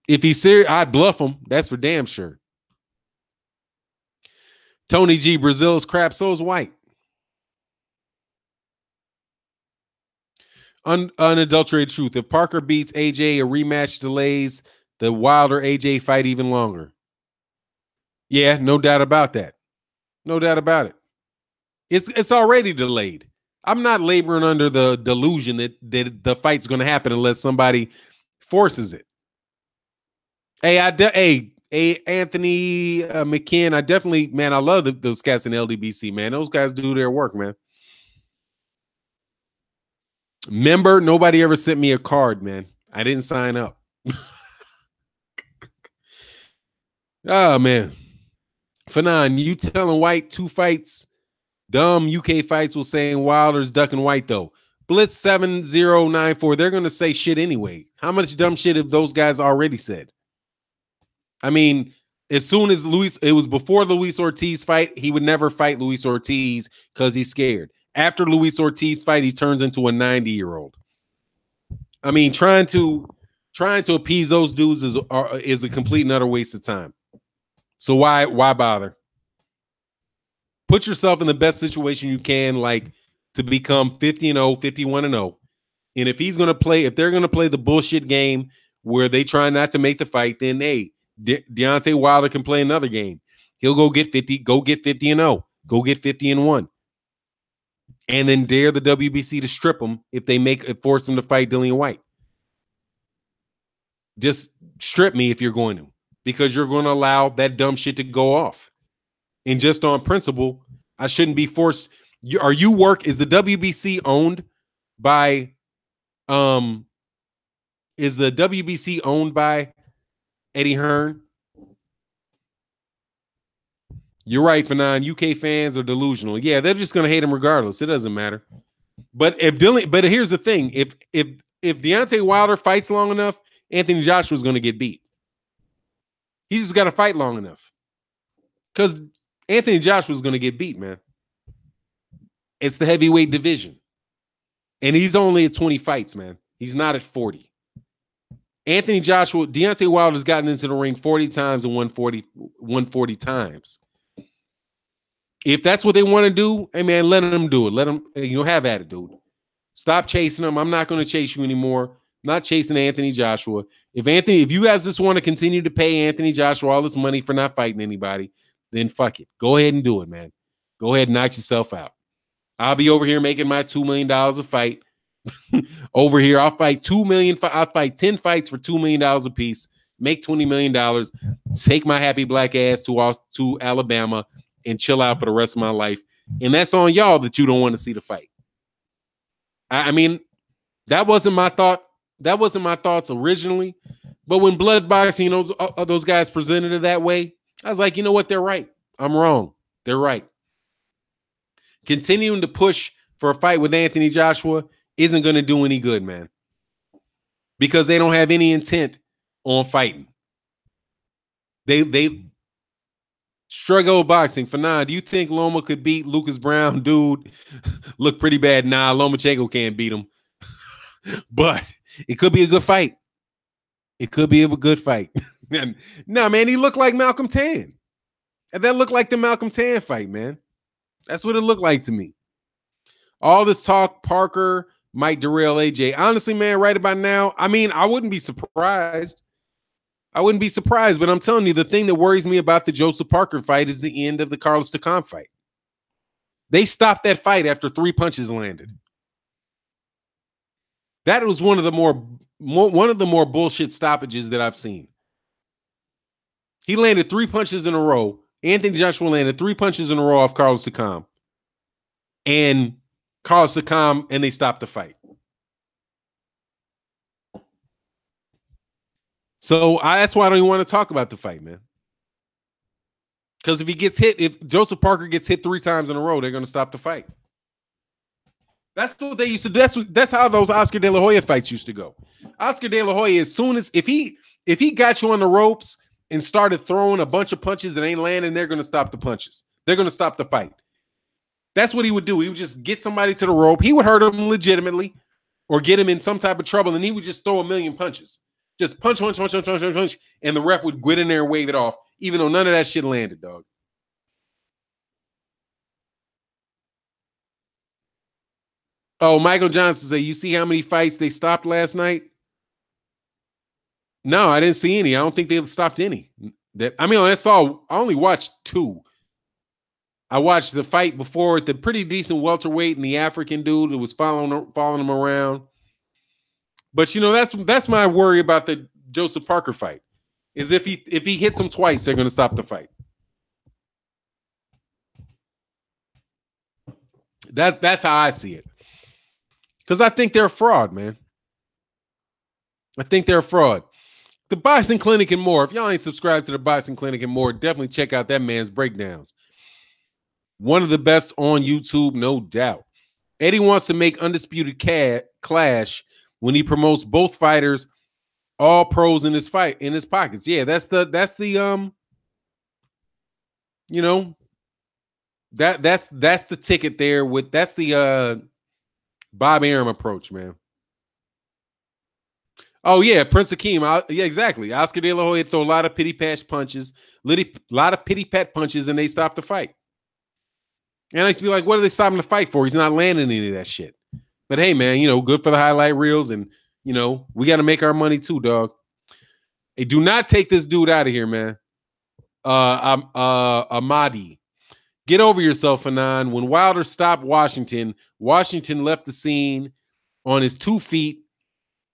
S1: If he's serious, I'd bluff him. That's for damn sure. Tony G, Brazil's crap, so is Whyte. Unadulterated truth. If Parker beats AJ, a rematch delays the Wilder AJ fight even longer. Yeah, no doubt about that. No doubt about it. It's already delayed. I'm not laboring under the delusion that the fight's going to happen unless somebody forces it. Hey, Anthony McKinn, I definitely, man, I love those guys in LDBC, man. Those guys do their work, man. Remember, nobody ever sent me a card, man. I didn't sign up. Oh, man. Fanon, you telling Whyte 2 fights? Dumb UK fights will saying Wilder's ducking Whyte, though. Blitz 7094, they're going to say shit anyway. How much dumb shit have those guys already said? I mean, as soon as it was before Luis Ortiz fight, he would never fight Luis Ortiz because he's scared. After Luis Ortiz fight, he turns into a 90-year-old. I mean, trying to appease those dudes is a complete and utter waste of time. So why bother? Put yourself in the best situation you can, like to become 50-0, 51-0. And if they're gonna play the bullshit game where they try not to make the fight, then hey, Deontay Wilder can play another game. He'll go get 50-0, go get 50-1. And then dare the WBC to strip him if they force him to fight Dillian Whyte. Just strip me if you're going to, because you're going to allow that dumb shit to go off. And just on principle, I shouldn't be forced. Is the WBC owned by is the WBC owned by Eddie Hearn? You're right, Fanon. UK fans are delusional. Yeah, they're just gonna hate him regardless. It doesn't matter. But here's the thing: if Deontay Wilder fights long enough, Anthony Joshua's gonna get beat. He just got to fight long enough. Because Anthony Joshua's gonna get beat, man. It's the heavyweight division. And he's only at 20 fights, man. He's not at 40. Deontay Wilder's gotten into the ring 40 times and won 40 times. If that's what they want to do, hey, man, let them do it. Let them, have at it, dude. Stop chasing them. I'm not going to chase you anymore. I'm not chasing Anthony Joshua. If you guys just want to continue to pay Anthony Joshua all this money for not fighting anybody, then fuck it. Go ahead and do it, man. Go ahead and knock yourself out. I'll be over here making my $2 million a fight. Over here, I'll fight 2 million. I'll fight 10 fights for $2 million a piece. Make $20 million. Take my happy black ass to Alabama and chill out for the rest of my life. And that's on y'all that you don't want to see the fight. I mean, that wasn't my thought. That wasn't my thoughts originally. But when blood boxing, those guys presented it that way, I was like, you know what? They're right. I'm wrong. They're right. Continuing to push for a fight with Anthony Joshua isn't going to do any good, man. Because they don't have any intent on fighting. They struggle boxing. Fanon, do you think Loma could beat Lucas Brown? Dude, look pretty bad. Nah, Lomachenko can't beat him. But it could be a good fight. It could be a good fight. No, man, he looked like Malcolm Tan. And that looked like the Malcolm Tan fight, man. That's what it looked like to me. All this talk, Parker might derail AJ. Honestly, man, right about now, I mean, I wouldn't be surprised. But I'm telling you, the thing that worries me about the Joseph Parker fight is the end of the Carlos Takam fight. They stopped that fight after 3 punches landed. That was one of the more bullshit stoppages that I've seen. He landed 3 punches in a row. Anthony Joshua landed 3 punches in a row off Carlos Takam. And Carlos Takam, and they stopped the fight. So that's why I don't even want to talk about the fight, man. Because if Joseph Parker gets hit 3 times in a row, they're going to stop the fight. That's what they used to do. That's how those Oscar De La Hoya fights used to go. Oscar De La Hoya, as soon as if he got you on the ropes and started throwing a bunch of punches that ain't landing, they're going to stop the punches. They're going to stop the fight. That's what he would do. He would just get somebody to the rope. He would hurt him legitimately or get him in some type of trouble, and he would just throw a million punches. Just punch, and the ref would get in there and wave it off, even though none of that shit landed, dog. Oh, Michael Johnson say, you see how many fights they stopped last night? No, I didn't see any. I don't think they stopped any. I only watched 2. I watched the fight before, the pretty decent welterweight and the African dude that was following him around. But that's my worry about the Joseph Parker fight. Is if he hits him twice, they're going to stop the fight. That's how I see it. Because I think they're a fraud, man. I think they're a fraud. The Boxing Clinic and more. If y'all ain't subscribed to the Boxing Clinic and more, definitely check out that man's breakdowns. One of the best on YouTube, no doubt. Eddie wants to make Undisputed Clash when he promotes both fighters, all pros in his pockets. Yeah, that's the ticket there that's the Bob Arum approach, man. Oh yeah, Prince Akeem. Yeah, exactly. Oscar De La Hoya throw a lot of pity pat punches, and they stop the fight. And I used to be like, what are they stopping the fight for? He's not landing any of that shit. But hey, man, good for the highlight reels, and we got to make our money too, dog. Hey, do not take this dude out of here, man. Ahmadi. Get over yourself, Fanon. When Wilder stopped Washington left the scene on his 2 feet,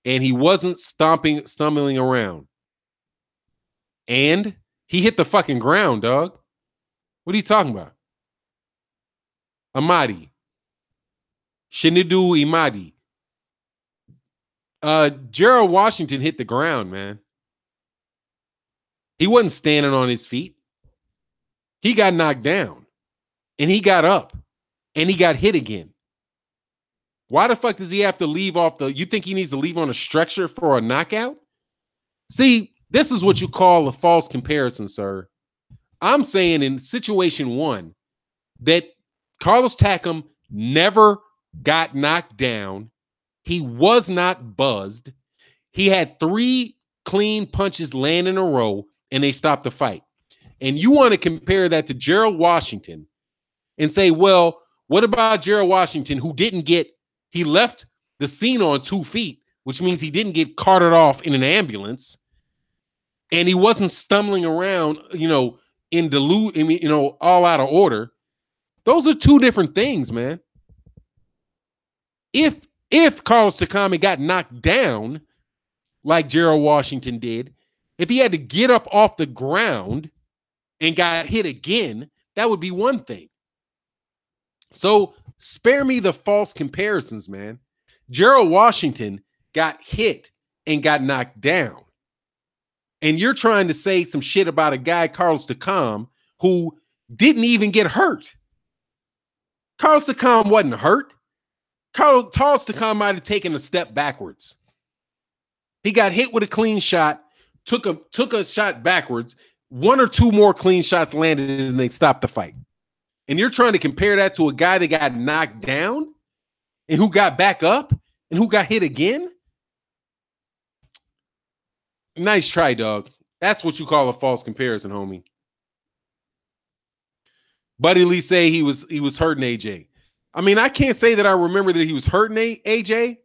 S1: and he wasn't stumbling around. And he hit the fucking ground, dog. What are you talking about? Amadi. Shinidu Imadi. Gerald Washington hit the ground, man. He wasn't standing on his feet. He got knocked down. And he got up. And he got hit again. Why the fuck does he have to leave off the... You think he needs to leave on a stretcher for a knockout? See, this is what you call a false comparison, sir. I'm saying in situation one that Carlos Takam never got knocked down. He was not buzzed. He had 3 clean punches land in a row, and they stopped the fight. And you want to compare that to Gerald Washington and say, well, what about Gerald Washington, who didn't get... He left the scene on 2 feet, which means he didn't get carted off in an ambulance, and he wasn't stumbling around, all out of order. Those are 2 different things, man. If Carlos Takam got knocked down like Gerald Washington did, if he had to get up off the ground and got hit again, that would be one thing. So spare me the false comparisons, man. Gerald Washington got hit and got knocked down. And you're trying to say some shit about a guy, Carlos Takam, who didn't even get hurt. Carlos Takam wasn't hurt. Carlos Takam might have taken a step backwards. He got hit with a clean shot, took a shot backwards, 1 or 2 more clean shots landed, and they stopped the fight. And you're trying to compare that to a guy that got knocked down and who got back up and who got hit again? Nice try, dog. That's what you call a false comparison, homie. Buddy Lee say he was hurting AJ. I mean, I can't say that I remember that he was hurting AJ,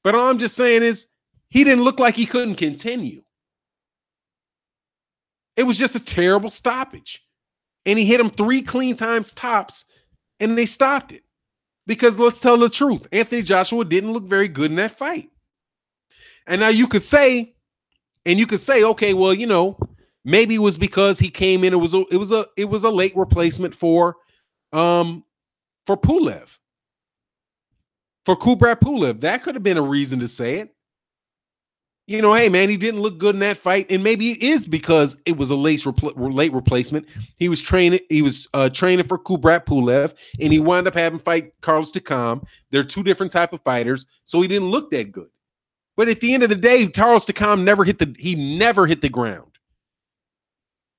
S1: but all I'm just saying is he didn't look like he couldn't continue. It was just a terrible stoppage. And he hit him 3 clean times tops, and they stopped it. Because let's tell the truth, Anthony Joshua didn't look very good in that fight. And now you could say, okay, well, maybe it was because he came in. It was a late replacement for Pulev, for Kubrat Pulev. That could have been a reason to say it. Hey man, he didn't look good in that fight, and maybe it is because it was a late replacement. He was training for Kubrat Pulev, and he wound up having fight Carlos Takam. They're 2 different type of fighters, so he didn't look that good. But at the end of the day, Carlos Takam never hit the ground.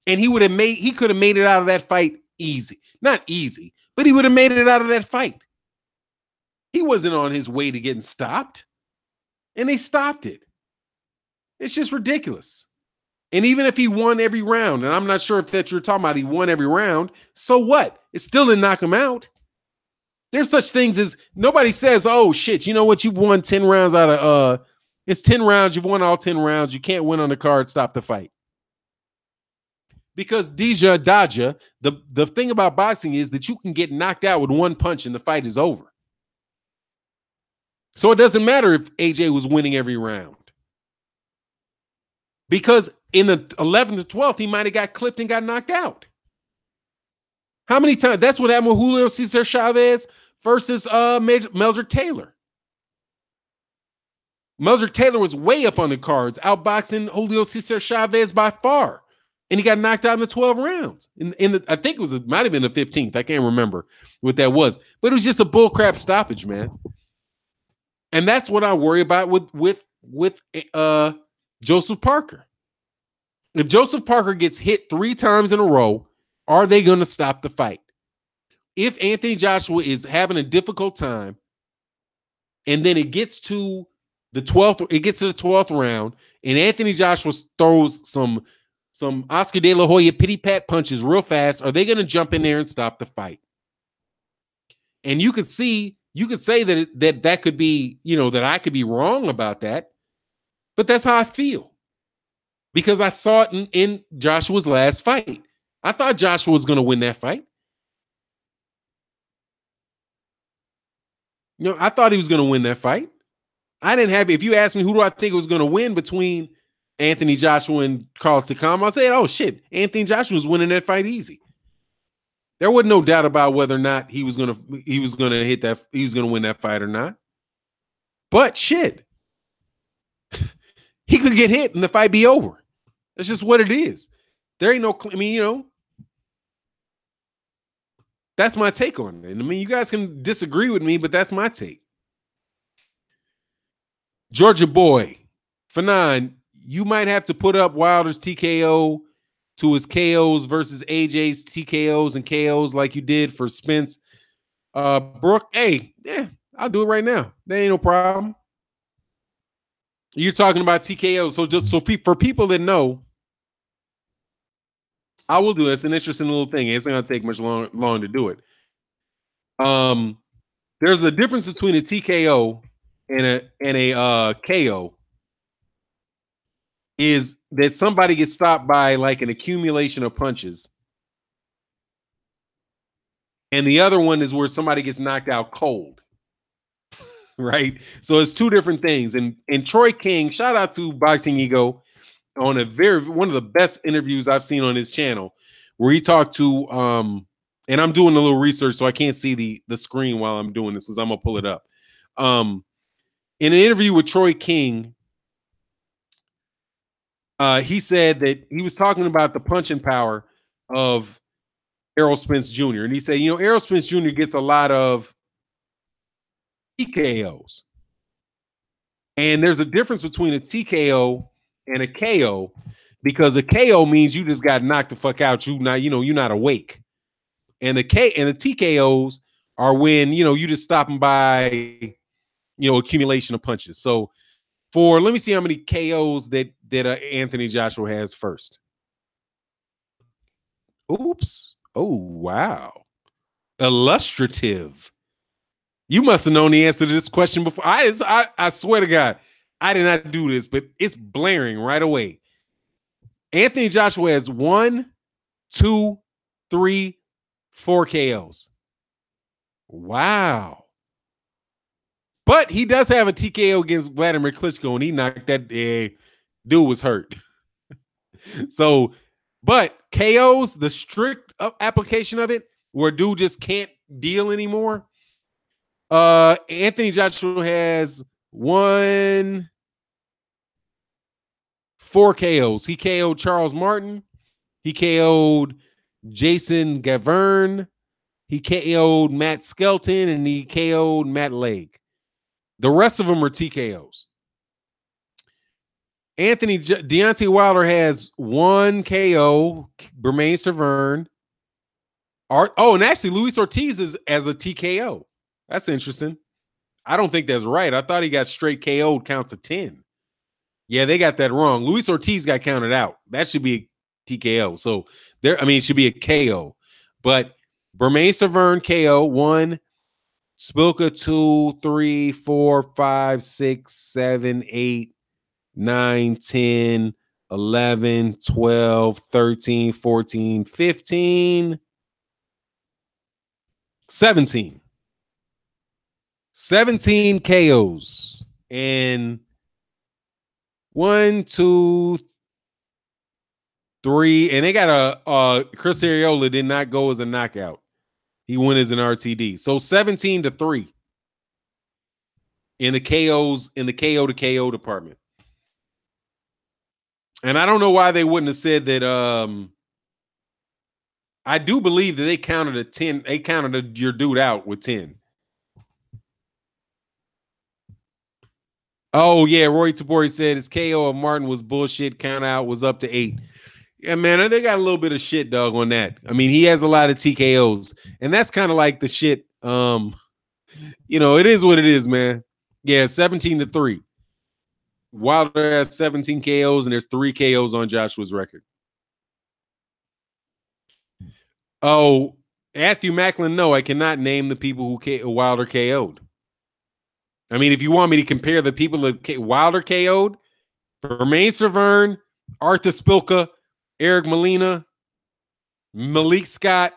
S1: And he could have made it out of that fight easy. Not easy, but he would have made it out of that fight. He wasn't on his way to getting stopped. And they stopped it. It's just ridiculous. And even if he won every round, and I'm not sure if that you're talking about, he won every round, so what? It still didn't knock him out. There's such things as nobody says, oh shit, you know what? You've won 10 rounds out of it's 10 rounds, you've won all 10 rounds, you can't win on the card, stop the fight. Because Daja, the thing about boxing is that you can get knocked out with 1 punch and the fight is over. So it doesn't matter if AJ was winning every round. Because in the 11th to 12th, he might have got clipped and got knocked out. How many times? That's what happened with Julio Cesar Chavez versus Meldrick Taylor. Meldrick Taylor was way up on the cards, outboxing Julio Cesar Chavez by far. And he got knocked out in the 12 rounds. I think it might have been the 15th. I can't remember what that was. But it was just a bullcrap stoppage, man. And that's what I worry about with Joseph Parker. If Joseph Parker gets hit 3 times in a row, are they going to stop the fight? If Anthony Joshua is having a difficult time, and then it gets to the 12th round, and Anthony Joshua throws some Oscar De La Hoya pity pat punches real fast, are they going to jump in there and stop the fight? And you could say that could be, that I could be wrong about that, but that's how I feel. Because I saw it in Joshua's last fight. I thought Joshua was going to win that fight. I thought he was going to win that fight. If you ask me who do I think was going to win between Anthony Joshua and Carlos Takam, I'll say, oh shit, Anthony Joshua was winning that fight easy. There wasn't no doubt about whether or not he was gonna hit that, he was gonna win that fight or not. But shit, he could get hit and the fight be over. That's just what it is. There ain't no, I mean, you know, that's my take on it. I mean, you guys can disagree with me, but that's my take. Georgia boy, Fanon, you might have to put up Wilder's TKO to his KOs versus AJ's TKOs and KOs like you did for Spence. Brooke, hey, yeah, I'll do it right now. There ain't no problem. You're talking about TKOs. So for people that know, I will do it. It's an interesting little thing. It's not going to take much long to do it. There's a difference between a TKO and a KO. Is that somebody gets stopped by like an accumulation of punches, and the other one is where somebody gets knocked out cold. Right? So it's two different things. And Troy King, shout out to Boxing Ego on one of the best interviews I've seen on his channel, where he talked to and I'm doing a little research, so I can't see the screen while I'm doing this because I'm gonna pull it up. In an interview with Troy King, he said that he was talking about the punching power of Errol Spence Jr. And he said, you know, Errol Spence Jr. gets a lot of TKOs. And there's a difference between a TKO and a KO, because a KO means you just got knocked the fuck out. You're not awake. And the TKOs are when, you know, you just stopping by, you know, accumulation of punches. So let me see how many KOs that Anthony Joshua has first. Oops. Oh, wow. Illustrative. You must have known the answer to this question before. I swear to God, I did not do this, but it's blaring right away. Anthony Joshua has 1, 2, 3, 4 KOs. Wow. But he does have a TKO against Vladimir Klitschko, and he knocked that dude was hurt. So, but KOs, the strict application of it, where dude just can't deal anymore. Anthony Joshua has 4 KOs. He KO'd Charles Martin. He KO'd Jason Gaverne. He KO'd Matt Skelton, and he KO'd Matt Legg. The rest of them are TKOs. Deontay Wilder has 1 KO, Bermain Severn. And actually Luis Ortiz is as a TKO. That's interesting. I don't think that's right. I thought he got straight KO'd count to 10. Yeah, they got that wrong. Luis Ortiz got counted out. That should be a TKO. So it should be a KO. But Bermain Severn KO 1, Spilka 2, 3, 4, 5, 6, 7, 8, 9, 10, 11, 12, 13, 14, 15, 17. 17 KOs. And 1, 2, 3. And they got Chris Arreola did not go as a knockout. He went as an RTD. So 17-3 in the KOs, in the KO to KO department. And I don't know why they wouldn't have said that. I do believe that they counted a 10. They counted your dude out with 10. Oh, yeah. Roy Tabori said his KO of Martin was bullshit. Count out was up to 8. Yeah, man, they got a little bit of shit, dog, on that. I mean, he has a lot of TKOs, and that's kind of like the shit. You know, it is what it is, man. Yeah, 17-3. Wilder has 17 KOs, and there's 3 KOs on Joshua's record. Oh, Matthew Macklin, no, I cannot name the people who Wilder KO'd. I mean, if you want me to compare the people that Wilder KO'd, Bermain Severn, Arthur Spilka, Eric Molina, Malik Scott,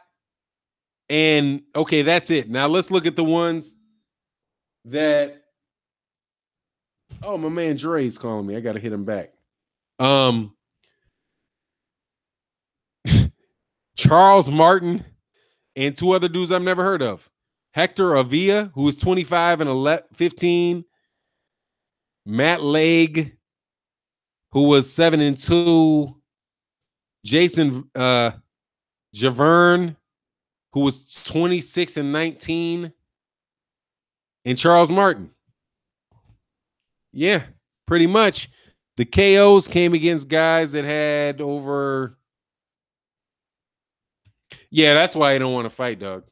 S1: and okay, that's it. Now let's look at the ones that. Oh, my man Dre's calling me. I got to hit him back. Charles Martin, and two other dudes I've never heard of. Hector Avila, who was 25 and 15. Matt Legg, who was 7-2. Jason Javerne, who was 26 and 19. And Charles Martin. Yeah, pretty much. The KOs came against guys that had over. Yeah, that's why I don't want to fight, dog.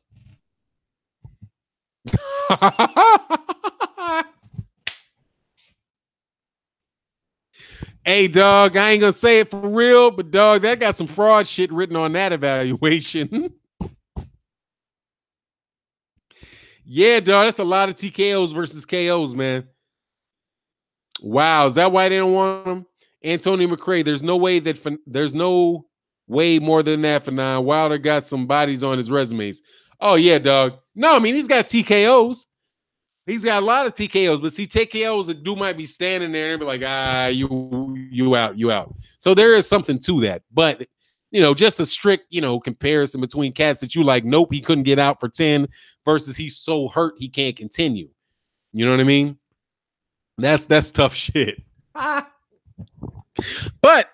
S1: Hey, dog, I ain't gonna say it for real, but dog, that got some fraud shit written on that evaluation. Yeah, dog, that's a lot of TKOs versus KOs, man. Wow, is that why they don't want him? Antonio McRae, there's no way more than that for now. Wilder got some bodies on his resumes. Oh, yeah, dog. No, I mean, he's got TKOs. He's got a lot of TKOs, but see, TKOs, a dude might be standing there and be like, you out. So there is something to that. But, just a strict, comparison between cats that you like, nope, he couldn't get out for 10 versus he's so hurt he can't continue. You know what I mean? That's tough shit. But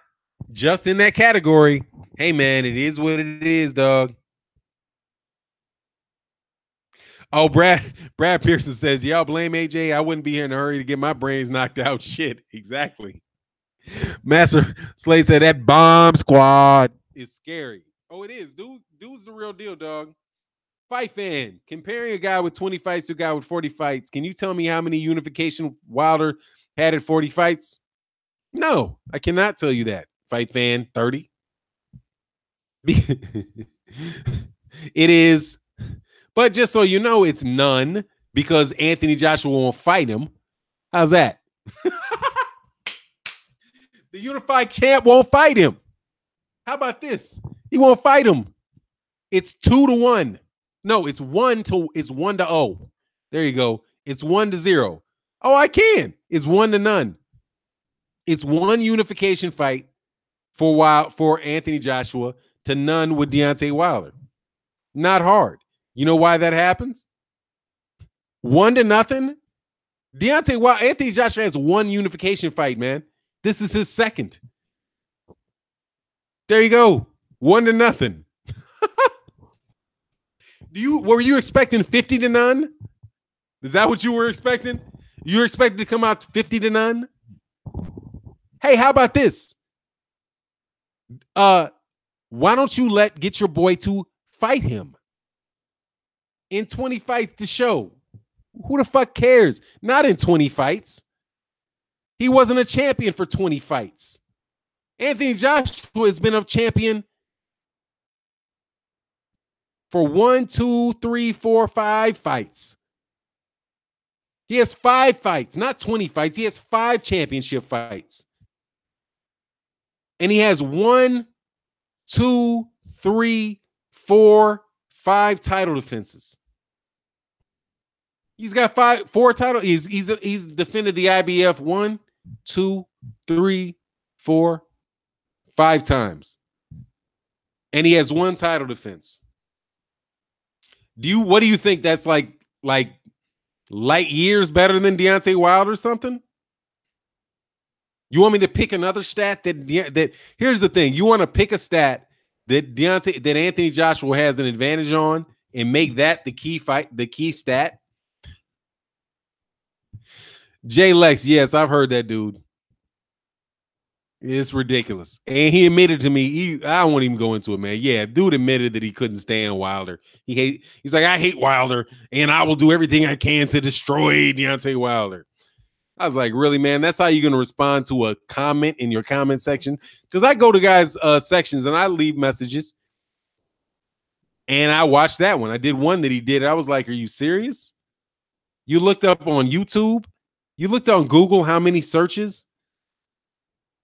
S1: just in that category, hey, man, it is what it is, dog. Oh, Brad Pearson says, y'all blame AJ. I wouldn't be here in a hurry to get my brains knocked out. Shit, exactly. Master Slade said that bomb squad is scary. Oh, it is. Dude's the real deal, dog. Fight fan, comparing a guy with 20 fights to a guy with 40 fights. Can you tell me how many unification Wilder had at 40 fights? No, I cannot tell you that. Fight fan, 30. It is. But just so you know, it's none because Anthony Joshua won't fight him. How's that? The unified champ won't fight him. How about this? He won't fight him. It's 2-1. No, it's 1-0. There you go. It's 1-0. Oh, I can. It's 1-0. It's one unification fight for Anthony Joshua to none with Deontay Wilder. Not hard. You know why that happens? 1-0. Deontay Wilder, Anthony Joshua has one unification fight, man. This is his second. There you go. 1-0. Were you expecting 50-0? Is that what you were expecting? You were expecting to come out 50-0? Hey, how about this? Why don't you get your boy to fight him in 20 fights to show? Who the fuck cares? Not in 20 fights. He wasn't a champion for 20 fights. Anthony Joshua has been a champion for 1, 2, 3, 4, 5 fights. He has 5 fights, not 20 fights. He has 5 championship fights. And he has 1, 2, 3, 4, 5 title defenses. He's got 4 titles. He's defended the IBF 1, 2, 3, 4, 5 times. And he has 1 title defense. What do you think that's like light years better than Deontay Wilder or something? You want me to pick another stat that here's the thing. You want to pick a stat that Anthony Joshua has an advantage on and make that the key stat? Jay Lex, yes, I've heard that dude. It's ridiculous. And he admitted to me, I won't even go into it, man. Yeah, dude admitted that he couldn't stand Wilder. He's like, I hate Wilder, and I will do everything I can to destroy Deontay Wilder. I was like, really, man? That's how you're going to respond to a comment in your comment section? Because I go to guys' sections, and I leave messages. And I watched that one. I did one that he did. I was like, are you serious? You looked up on YouTube? You looked on Google how many searches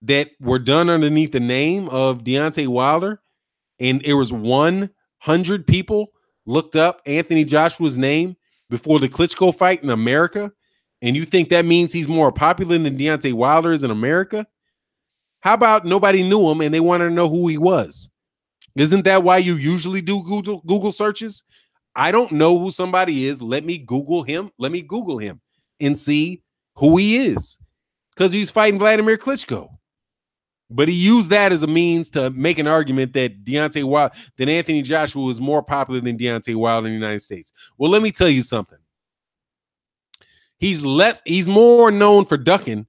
S1: that were done underneath the name of Deontay Wilder, and it was 100 people looked up Anthony Joshua's name before the Klitschko fight in America, and you think that means he's more popular than Deontay Wilder is in America? How about nobody knew him and they wanted to know who he was? Isn't that why you usually do Google searches? I don't know who somebody is. Let me Google him. Let me Google him and see who he is. Because he's fighting Vladimir Klitschko. But he used that as a means to make an argument that that Anthony Joshua was more popular than Deontay Wilder in the United States. Well, let me tell you something. He's more known for ducking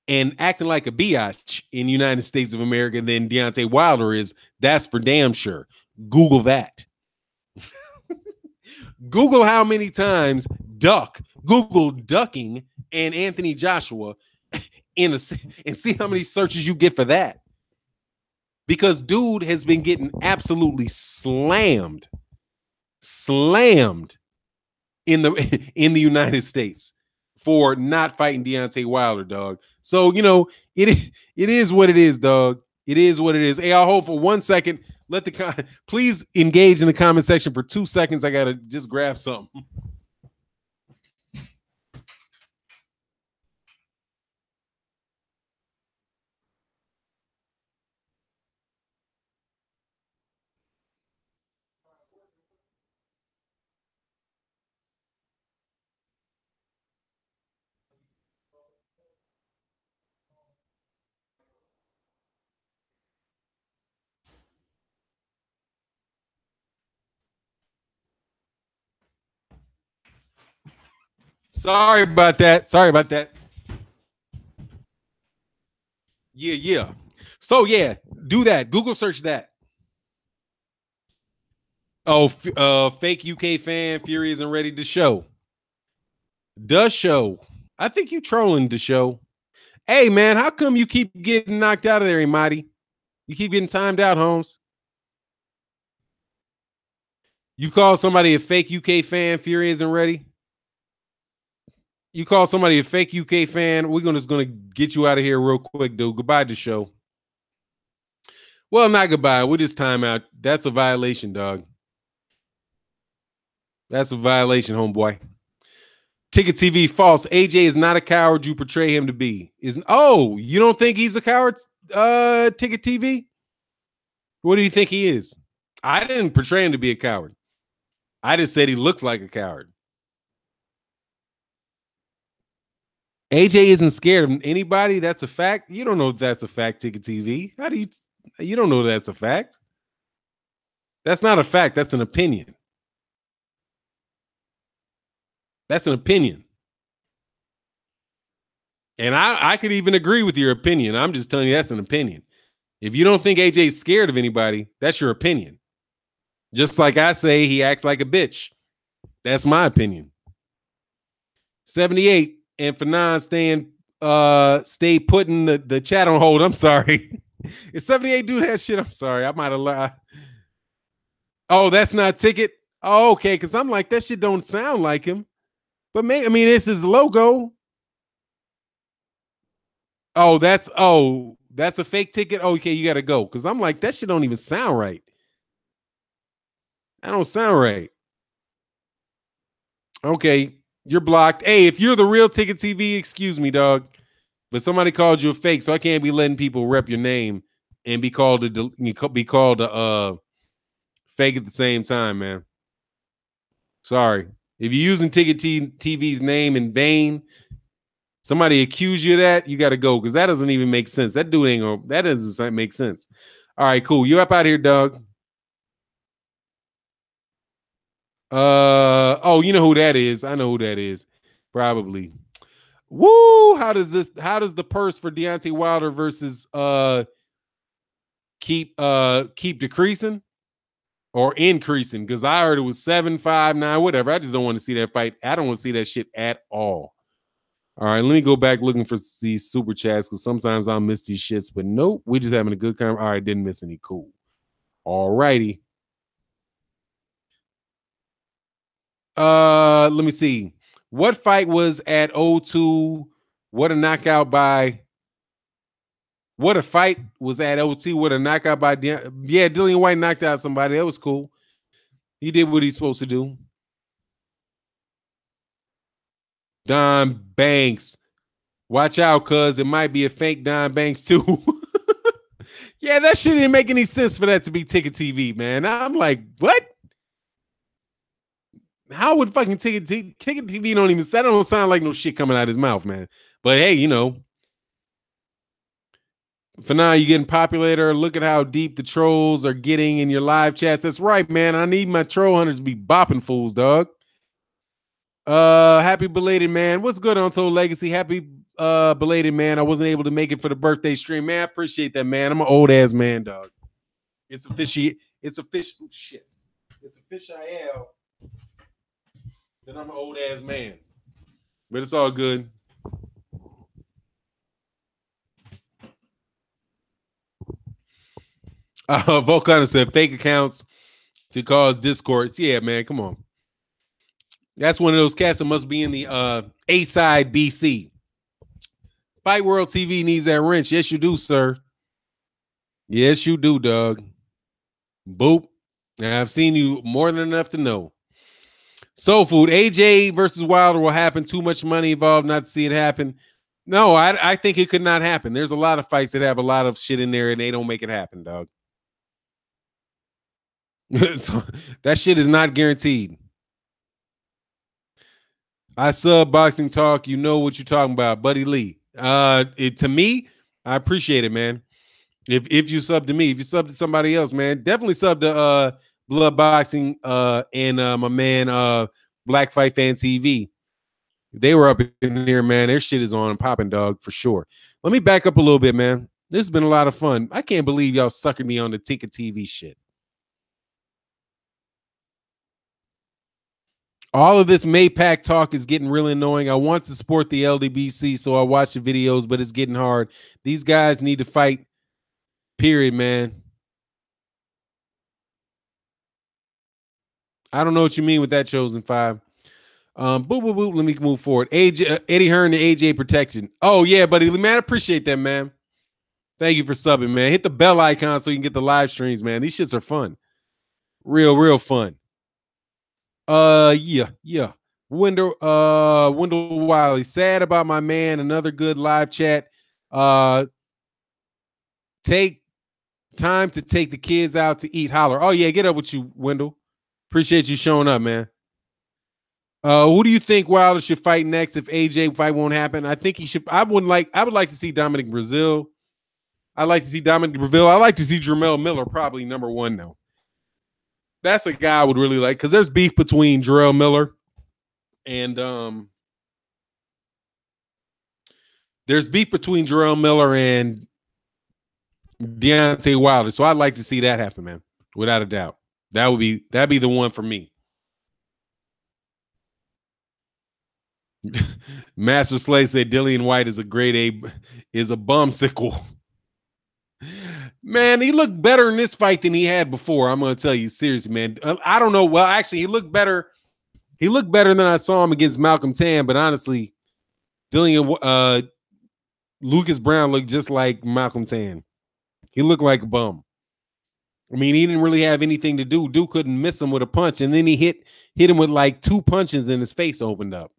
S1: and acting like a biatch in the United States of America than Deontay Wilder is. That's for damn sure. Google that. Google how many times Google ducking and Anthony Joshua and see how many searches you get for that. Because dude has been getting absolutely slammed in the United States for not fighting Deontay Wilder, dog. So, it is what it is, dog. It is what it is. Hey, I'll hold for 1 second. Please engage in the comment section for 2 seconds. I gotta just grab something. Sorry about that. Yeah. So yeah, do that. Google search that. Oh, fake UK fan, Fury isn't ready to show. Does show. I think you trolling the show. Hey man, how come you keep getting knocked out of there, Imadi? You keep getting timed out, Holmes. You call somebody a fake UK fan, Fury isn't ready. You call somebody a fake UK fan, we're just gonna get you out of here real quick, dude. Goodbye to show. Well, not goodbye. We just time out. That's a violation, dog. That's a violation, homeboy. Ticket TV false. AJ is not a coward you portray him to be. You don't think he's a coward? Ticket TV. What do you think he is? I didn't portray him to be a coward. I just said he looks like a coward. AJ isn't scared of anybody. That's a fact. You don't know if that's a fact, Ticket TV. How do you don't know that's a fact? That's not a fact. That's an opinion. That's an opinion. And I could even agree with your opinion. I'm just telling you that's an opinion. If you don't think AJ's scared of anybody, that's your opinion. Just like I say, he acts like a bitch. That's my opinion. 78 and Fanon stay putting the chat on hold. I'm sorry. Is 78 do that shit? I'm sorry. I might have lied. Oh, that's not Ticket. Oh, okay, because I'm like, that shit don't sound like him. But maybe, it's his logo. Oh, that's a fake Ticket. Oh, okay, you gotta go. Because I'm like, that shit don't even sound right. That don't sound right. Okay, you're blocked. Hey, if you're the real Ticket TV, excuse me, dog. But somebody called you a fake, so I can't be letting people rep your name and be called a fake at the same time, man. Sorry. If you're using Ticket TV's name in vain, somebody accuse you of that, you got to go because that doesn't even make sense. That dude that doesn't make sense. All right, cool. You up out here, Doug? You know who that is. I know who that is. Probably. Woo! How does the purse for Deontay Wilder versus keep decreasing or increasing? Because I heard it was 7-5-9, whatever. I just don't want to see that fight. I don't want to see that shit at all. All right, let me go back looking for these super chats because sometimes I'll miss these shits. But nope, we're just having a good time. All right, didn't miss any. Cool. All righty. Let me see. What fight was at 0-2? What a knockout by. What a fight was at 0-2? What a knockout by. Yeah, Dillian Whyte knocked out somebody. That was cool. He did what he's supposed to do. Don Banks. Watch out, cuz it might be a fake Don Banks too. Yeah, that shit didn't make any sense for that to be Ticket TV, man. I'm like, what? How would fucking Ticket TV don't even that don't sound like no shit coming out of his mouth, man. But hey, for now you're getting popular. Look at how deep the trolls are getting in your live chats. That's right, man. I need my troll hunters to be bopping fools, dog. Happy belated, man. What's good, Untold Legacy? Happy belated, man. I wasn't able to make it for the birthday stream, man. I appreciate that, man. I'm an old ass man, dog. It's official. It's official. Shit. It's official. That I'm an old ass man, but it's all good. Volcano said fake accounts to cause discords. Yeah, man, come on. That's one of those cats that must be in the A side BC. Fight World TV needs that wrench. Yes, you do, sir. Yes, you do, dog. Boop. Now, I've seen you more than enough to know. Soul Food, AJ versus Wilder will happen. Too much money involved not to see it happen. No, I think it could not happen. There's a lot of fights that have a lot of shit in there and they don't make it happen, dog. So, that shit is not guaranteed. I sub Boxing Talk. You know what you're talking about, Buddy Lee. To me, I appreciate it, man. If you sub to me, if you sub to somebody else, man, definitely sub to Blood Boxing and my man Black Fight Fan TV. They were up in here, man. Their shit is on and popping, dog, for sure. Let me back up a little bit, man. This has been a lot of fun. I can't believe y'all sucking me on the Ticket TV shit. All of this Maypac talk is getting really annoying. I want to support the LDBC, so I watch the videos, but it's getting hard. These guys need to fight, period, man. I don't know what you mean with that, Chosen 5. Boop, boop, boop. Let me move forward. Eddie Hearn and AJ protection. Oh, yeah, buddy. Man, I appreciate that, man. Thank you for subbing, man. Hit the bell icon so you can get the live streams, man. These shits are fun. Real fun. Yeah. Wendell Wiley. Sad about my man. Another good live chat. Take time to take the kids out to eat. Holler. Oh, yeah, get up with you, Wendell. Appreciate you showing up, man. Who do you think Wilder should fight next if AJ fight won't happen? I think he should. I would like to see Dominic Brazil. I'd like to see Dominic Brazil. I'd like to see Jermell Miller, probably number one, though. That's a guy I would really like, because there's beef between Jarrell Miller and Deontay Wilder. So I'd like to see that happen, man. Without a doubt. That'd be the one for me. Master Slay said Dillian Whyte is a grade A, is a bumsicle. Man, he looked better in this fight than he had before. I'm going to tell you seriously, man. I don't know. Well, actually, he looked better. He looked better than I saw him against Malcolm Tan. But honestly, Dillian, Lucas Brown looked just like Malcolm Tan. He looked like a bum. I mean, he didn't really have anything to do. Dude couldn't miss him with a punch, and then he hit him with like 2 punches, and his face opened up.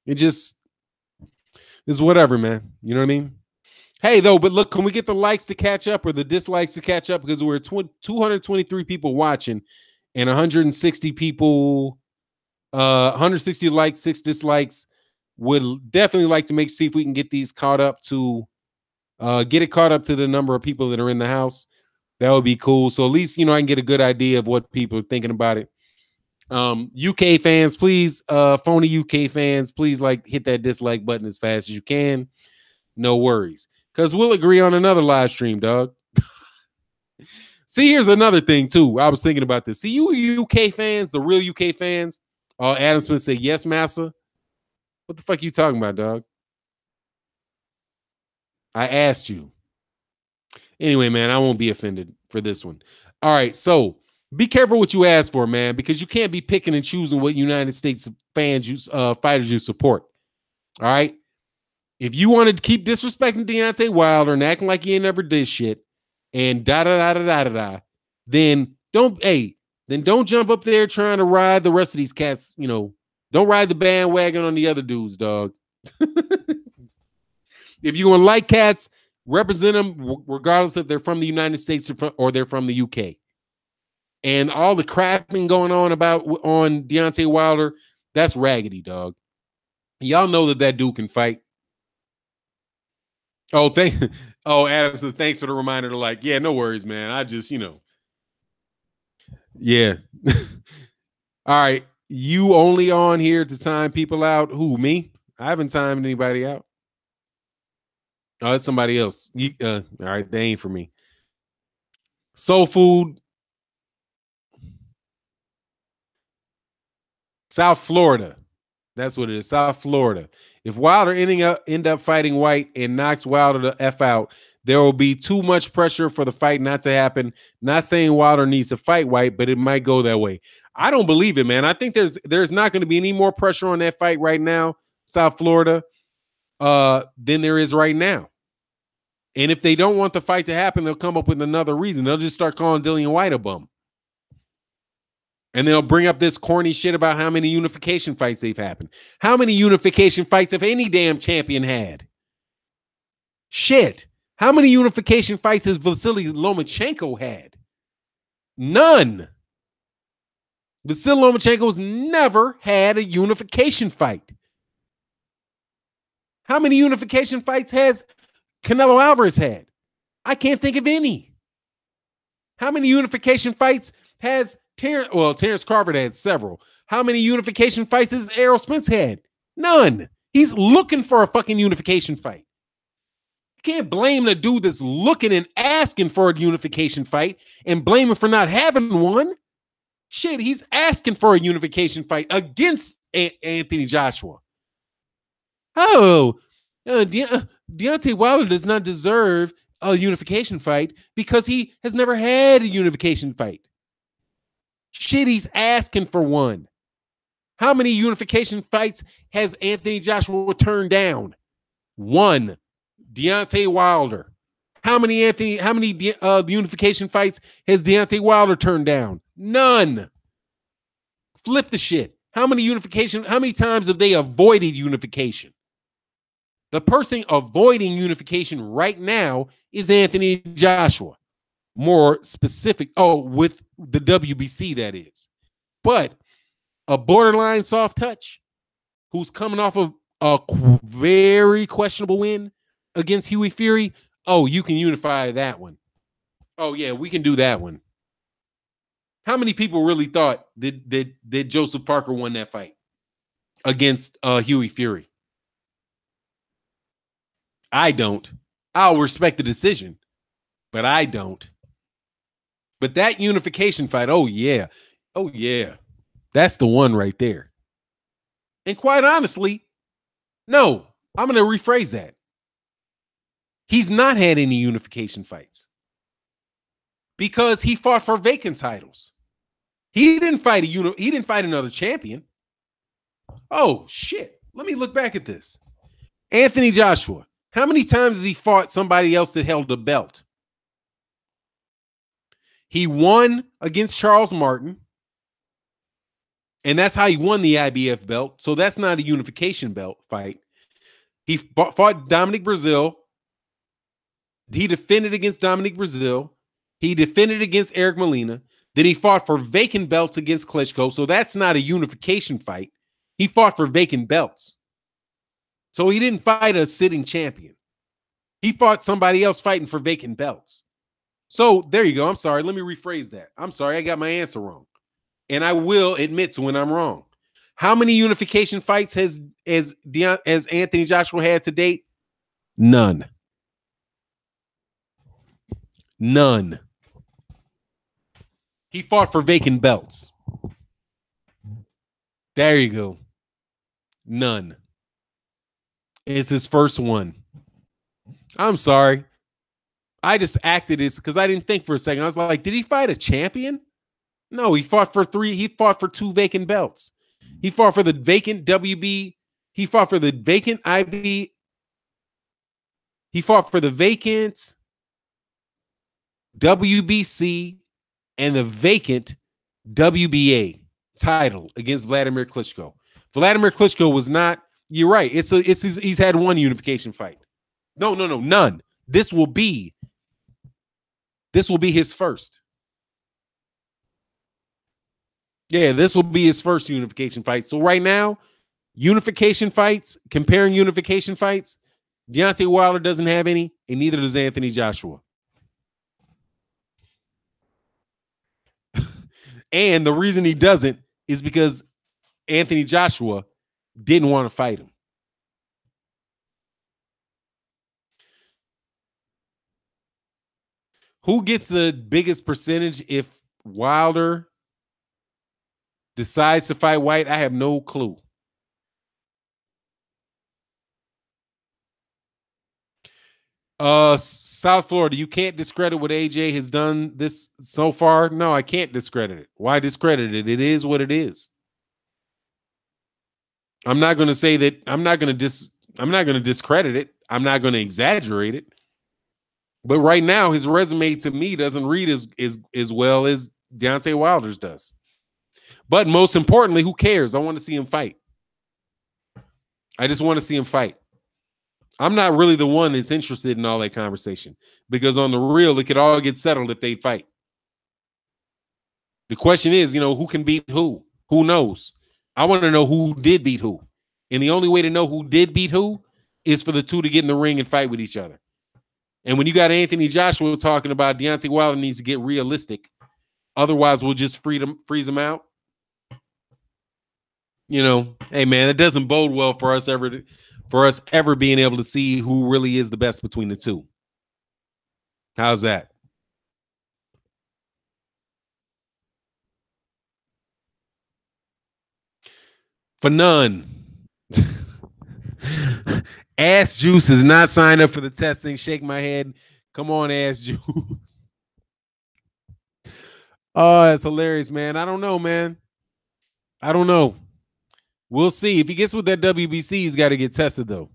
S1: It just is whatever, man. You know what I mean? Hey, though, but look, can we get the likes to catch up or the dislikes to catch up? Because we're 223 people watching and 160 people, 160 likes, 6 dislikes. Would definitely like to see if we can get these caught up to, get it caught up to the number of people that are in the house. That would be cool. So at least, I can get a good idea of what people are thinking about it. UK fans, please, phony UK fans, please hit that dislike button as fast as you can. No worries. Because we'll agree on another live stream, dog. See, here's another thing, too. I was thinking about this. See, you UK fans, the real UK fans, Adam Smith said, yes, massa. What the fuck are you talking about, dog? I asked you. Anyway, man, I won't be offended for this one. All right, so be careful what you ask for, man, because you can't be picking and choosing what United States fighters you support. All right? If you want to keep disrespecting Deontay Wilder and acting like you ain't never did shit and then don't jump up there trying to ride the rest of these cats, don't ride the bandwagon on the other dudes, dog. If you want to like cats, Represent them regardless if they're from the United States or they're from the UK. And all the crapping going on on Deontay Wilder, that's raggedy, dog. Y'all know that dude can fight. Oh, Adam says, thanks for the reminder to like, yeah, no worries, man. I just, yeah. All right. You only on here to time people out. Who, me? I haven't timed anybody out. Oh, it's somebody else. All right, they ain't for me. Soul Food, South Florida. That's what it is. South Florida. If Wilder end up fighting Whyte and knocks Wilder the F out, there will be too much pressure for the fight not to happen. Not saying Wilder needs to fight Whyte, but it might go that way. I don't believe it, man. I think there's not going to be any more pressure on that fight right now, South Florida, than there is right now. And if they don't want the fight to happen, they'll come up with another reason. They'll just start calling Dillian Whyte a bum. And they'll bring up this corny shit about how many unification fights they've happened. How many unification fights have any damn champion had? Shit. How many unification fights has Vasily Lomachenko had? None. Vasily Lomachenko's never had a unification fight. How many unification fights has Canelo Alvarez had? I can't think of any. How many unification fights has Terrence Crawford had several. How many unification fights has Errol Spence had? None. He's looking for a fucking unification fight. You can't blame the dude that's looking and asking for a unification fight and blame him for not having one. Shit, he's asking for a unification fight against Anthony Joshua. Oh, Deontay Wilder does not deserve a unification fight because he has never had a unification fight. Shit, he's asking for one. How many unification fights has Anthony Joshua turned down? One. Deontay Wilder. How many unification fights has Deontay Wilder turned down? None. Flip the shit. How many times have they avoided unification? The person avoiding unification right now is Anthony Joshua. More specific, with the WBC, that is. But a borderline soft touch who's coming off of a very questionable win against Huey Fury, you can unify that one. Oh, yeah, we can do that one. How many people really thought that Joseph Parker won that fight against Huey Fury? I don't. I'll respect the decision, but I don't. But that unification fight, oh yeah. That's the one right there. And quite honestly, no, I'm going to rephrase that. He's not had any unification fights because he fought for vacant titles. He didn't fight another champion. Oh shit. Let me look back at this. Anthony Joshua, how many times has he fought somebody else that held the belt? He won against Charles Martin, and that's how he won the IBF belt. So that's not a unification belt fight. He fought Dominic Breazeale. He defended against Dominic Breazeale. He defended against Eric Molina. Then he fought for vacant belts against Klitschko. So that's not a unification fight. He fought for vacant belts. So he didn't fight a sitting champion. He fought somebody else fighting for vacant belts. So there you go. I'm sorry. Let me rephrase that. I'm sorry. I got my answer wrong. And I will admit to when I'm wrong. How many unification fights has Anthony Joshua had to date? None. None. He fought for vacant belts. There you go. None. It's his first one. I'm sorry. I just acted this because I didn't think for a second. I was like, did he fight a champion? No, he fought for 3. He fought for 2 vacant belts. He fought for the vacant WB. He fought for the vacant IB. He fought for the vacant WBC and the vacant WBA title against Vladimir Klitschko. Vladimir Klitschko was not, you're right. He's had one unification fight. No, none. this will be his first. Yeah, this will be his first unification fight. So right now, unification fights, comparing unification fights, Deontay Wilder doesn't have any, and neither does Anthony Joshua. And the reason he doesn't is because Anthony Joshua didn't want to fight him. Who gets the biggest percentage if Wilder decides to fight Whyte? I have no clue. South Florida, you can't discredit what AJ has done this so far. No, I can't discredit it. Why discredit it? It is what it is. I'm not going to say that. I'm not going to discredit it. I'm not going to exaggerate it. But right now, his resume to me doesn't read as well as Deontay Wilder's does. But most importantly, who cares? I want to see him fight. I just want to see him fight. I'm not really the one that's interested in all that conversation because on the real, it could all get settled if they fight. The question is, who can beat who? Who knows? I want to know who did beat who. And the only way to know who did beat who is for the two to get in the ring and fight with each other. And when you got Anthony Joshua talking about Deontay Wilder needs to get realistic, otherwise we'll just freeze him out. Hey man, it doesn't bode well for us ever being able to see who really is the best between the two. How's that? For none. Ass Juice is not signed up for the testing. Shake my head. Come on, Ass Juice. Oh, that's hilarious, man. I don't know, man. I don't know. We'll see. If he gets with that WBC, he's got to get tested, though.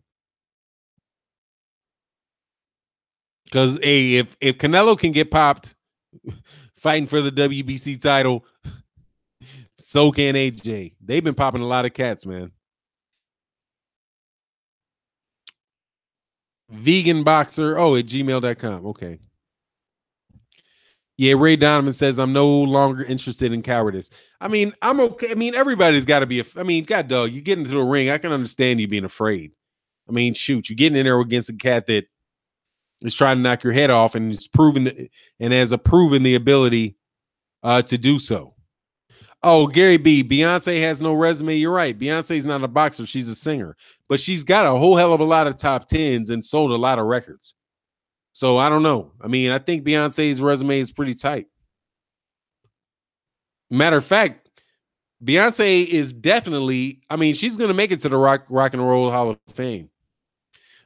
S1: Because, hey, if Canelo can get popped fighting for the WBC title, so can AJ. They've been popping a lot of cats, man. Vegan boxer. Oh, at gmail.com. Okay. Yeah, Ray Donovan says, I'm no longer interested in cowardice. I mean, I'm okay. I mean, everybody's got to be. God, dog, you get into the ring. I can understand you being afraid. I mean, shoot, you're getting in there against a cat that is trying to knock your head off and is proven and has proven the ability to do so. Oh, Gary B. Beyonce has no resume. You're right. Beyonce's not a boxer. She's a singer. But she's got a whole hell of a lot of top 10s and sold a lot of records. So I don't know. I mean, I think Beyonce's resume is pretty tight. Matter of fact, Beyonce is definitely, she's going to make it to the Rock and Roll Hall of Fame.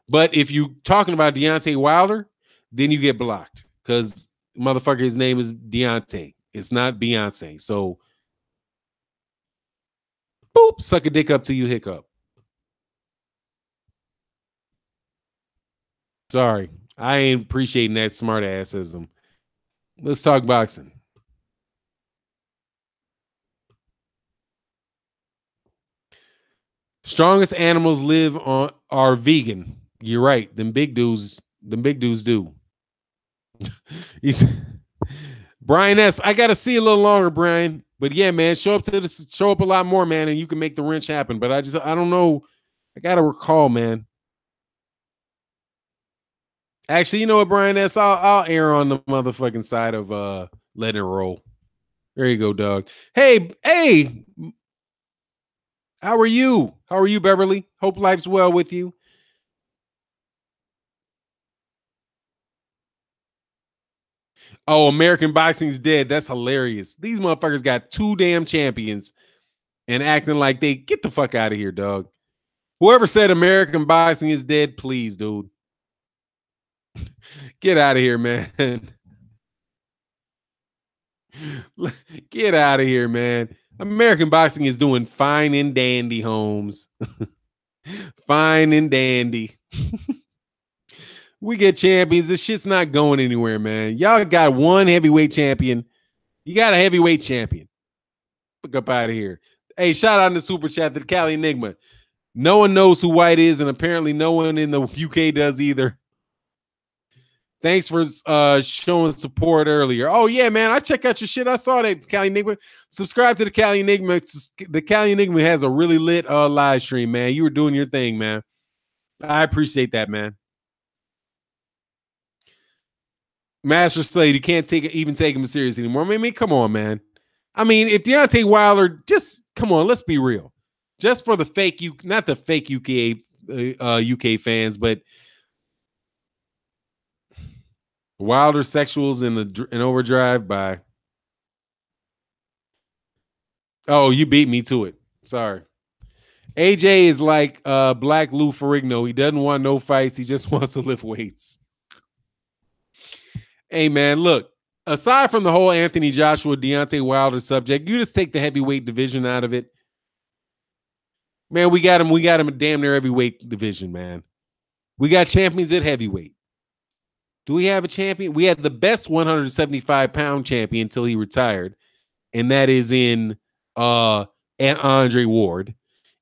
S1: But if you're talking about Deontay Wilder, then you get blocked because motherfucker, his name is Deontay. It's not Beyonce. So, boop, suck a dick up till you hiccup. Sorry. I ain't appreciating that smart assism. Let's talk boxing. Strongest animals live on are vegan. You're right. Them big dudes do. He's Brian S. I gotta see a little longer, Brian. But yeah, man, show up a lot more, man, and you can make the wrench happen. But I don't know. I gotta recall, man. Actually, you know what, Brian S? I'll err on the motherfucking side of letting it roll. There you go, dog. Hey. How are you? How are you, Beverly? Hope life's well with you. Oh, American boxing's dead. That's hilarious. These motherfuckers got 2 damn champions and acting like they get the fuck out of here, dog. Whoever said American boxing is dead, please, dude. Get out of here, man. Get out of here, man. American boxing is doing fine and dandy, Holmes. Fine and dandy. We get champions. This shit's not going anywhere, man. Y'all got one heavyweight champion. You got a heavyweight champion. Fuck up out of here. Hey, shout out in the super chat to the Cali Enigma. No one knows who Whyte is, and apparently no one in the UK does either. Thanks for showing support earlier. Oh yeah, man, I check out your shit. I saw that, Cali Enigma. Subscribe to the Cali Enigma. The Cali Enigma has a really lit live stream, man. You were doing your thing, man. I appreciate that, man. Master Slade, you can't even take him serious anymore. I mean, come on, man. I mean, if Deontay Wilder, just come on, let's be real. Just for the fake not the fake UK fans, but Wilder sexuals in overdrive by. Oh, you beat me to it. Sorry. AJ is like Black Lou Ferrigno. He doesn't want no fights. He just wants to lift weights. Hey, man, look, aside from the whole Anthony Joshua, Deontay Wilder subject, you just take the heavyweight division out of it. Man, we got him a damn near heavyweight division, man. We got champions at heavyweight. Do we have a champion? We had the best 175-pound champion until he retired, and that is in Andre Ward.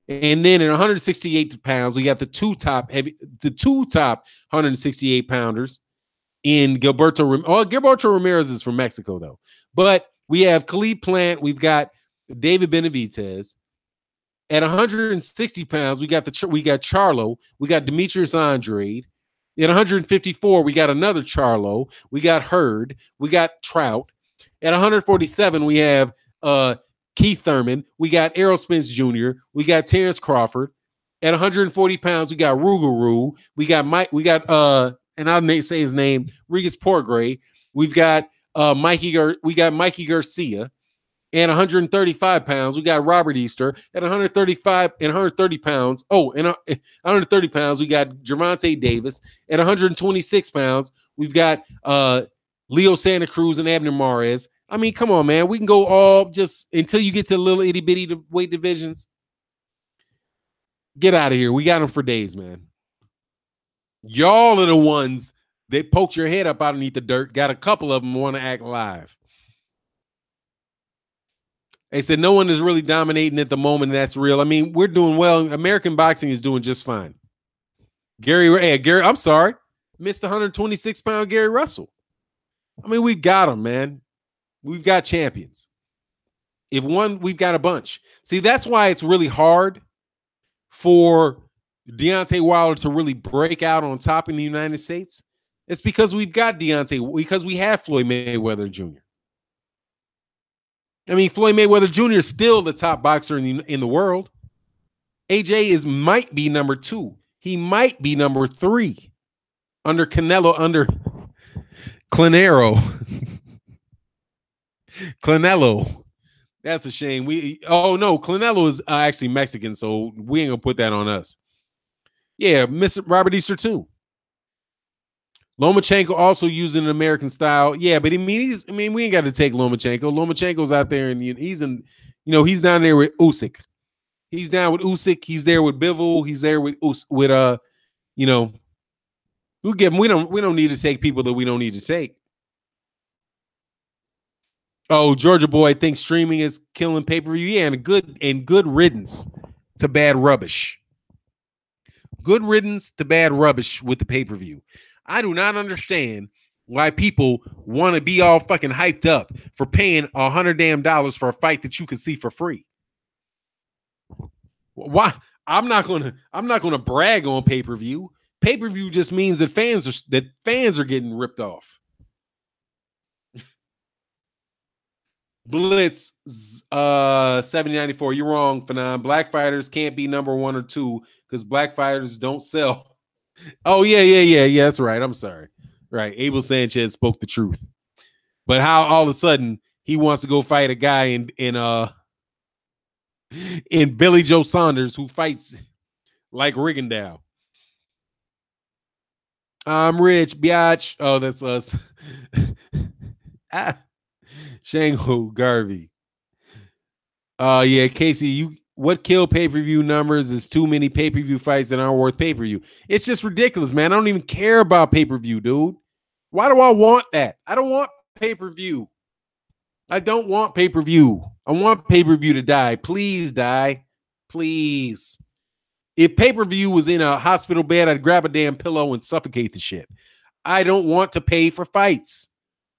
S1: And then in 168 pounds, we got the two top 168 pounders in Gilberto Ramirez is from Mexico, though. But we have Khalid Plant. We've got David Benavidez. At 160 pounds, we got Charlo. We got Demetrius Andrade. At 154, we got another Charlo. We got Hurd. We got Trout. At 147, we have Keith Thurman. We got Errol Spence Jr. We got Terrence Crawford. At 140 pounds, we got Rougarou. We got Mike. We got and I'll say his name, Regis Portgray. We've got Mikey Garcia. At 135 pounds, we got Robert Easter. At 135 and 130 pounds, and 130 pounds, we got Gervonta Davis. At 126 pounds, we've got Leo Santa Cruz and Abner Mares. I mean, come on, man. We can go all just until you get to the little itty bitty weight divisions. Get out of here. We got them for days, man. Y'all are the ones that poked your head up underneath the dirt. Got a couple of them want to act live. They said no one is really dominating at the moment. That's real. I mean, we're doing well. American boxing is doing just fine. Gary, I'm sorry. Missed 126-pound Gary Russell. I mean, we've got him, man. We've got champions. If one, we've got a bunch. See, that's why it's really hard for Deontay Wilder to really break out on top in the United States. It's because we've got Deontay, because we have Floyd Mayweather Jr. I mean, Floyd Mayweather Jr. is still the top boxer in the world. AJ might be number 2. He might be number 3 under Canelo, under Clenero. Canelo. That's a shame. Canelo is actually Mexican, so we ain't gonna put that on us. Yeah, Mr. Robert Easter too. Lomachenko also using an American style. Yeah, but we ain't got to take Lomachenko. Lomachenko's out there and he's down there with Usyk. He's down with Usyk. He's there with Bivol. He's there with we don't need to take people that we don't need to take. Oh, Georgia boy thinks streaming is killing pay-per-view. Yeah, and good riddance to bad rubbish. Good riddance to bad rubbish with the pay-per-view. I do not understand why people want to be all fucking hyped up for paying $100 for a fight that you can see for free. Why? I'm not gonna brag on pay-per-view. Pay-per-view just means that fans are getting ripped off. Blitz 7094. You're wrong, Fanon. Black fighters can't be number 1 or 2 because black fighters don't sell. Oh, yeah. That's right. I'm sorry. Right. Abel Sanchez spoke the truth. But how all of a sudden he wants to go fight a guy in Billy Joe Saunders who fights like Rigondeaux. I'm rich, biatch. Oh, that's us. Shango Garvey. Yeah, Casey, what killed pay-per-view numbers is too many pay-per-view fights that aren't worth pay-per-view. It's just ridiculous, man. I don't even care about pay-per-view, dude. Why do I want that? I don't want pay-per-view. I don't want pay-per-view. I want pay-per-view to die. Please die. Please. If pay-per-view was in a hospital bed, I'd grab a damn pillow and suffocate the shit. I don't want to pay for fights.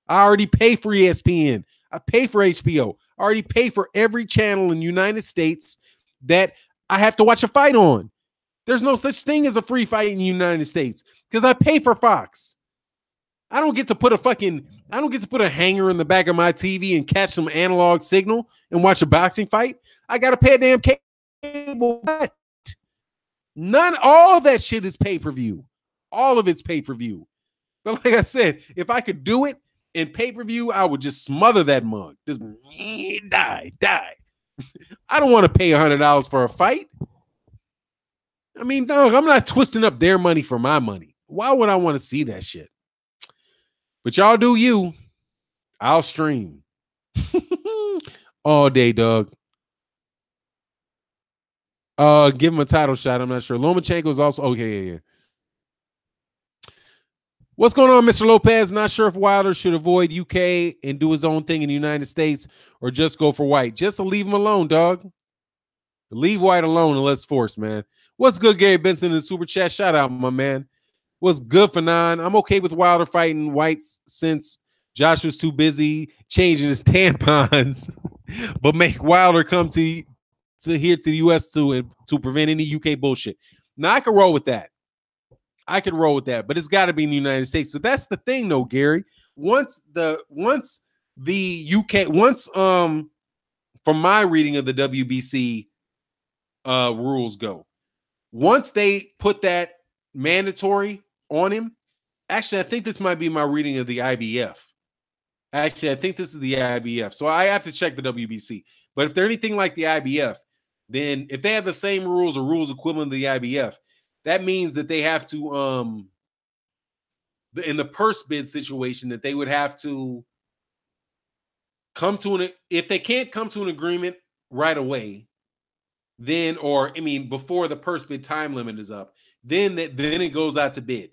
S1: I already pay for ESPN. I pay for HBO. I already pay for every channel in the United States that I have to watch a fight on. There's no such thing as a free fight in the United States because I pay for Fox. I don't get to put a hanger in the back of my TV and catch some analog signal and watch a boxing fight. I got to pay a damn cable. All that shit is pay-per-view. All of it's pay-per-view. But like I said, if I could do it in pay-per-view, I would just smother that mug. Just die. I don't want to pay $100 for a fight. I mean, dog, I'm not twisting up their money for my money. Why would I want to see that shit? But y'all do you. I'll stream. All day, dog. Give him a title shot. I'm not sure. Lomachenko is also okay. Yeah. What's going on, Mr. Lopez? Not sure if Wilder should avoid UK and do his own thing in the United States or just go for Whyte. Just to leave him alone, dog. Leave Whyte alone and let's force, man. What's good, Gary Benson in the super chat? Shout out, my man. What's good for 9? I'm okay with Wilder fighting Whyte since Joshua's too busy changing his tampons, but make Wilder come to here to the U.S. to prevent any UK bullshit. Now, I could roll with that. But it's got to be in the United States. But that's the thing, though, Gary. Once the UK, from my reading of the WBC rules go, once they put that mandatory on him, actually, I think this might be my reading of the IBF. Actually, I think this is the IBF. So I have to check the WBC. But if they're anything like the IBF, then if they have the same rules or rules equivalent to the IBF, that means that they have to, in the purse bid situation, that they would have to come to if they can't come to an agreement right away, then, before the purse bid time limit is up, then it goes out to bid.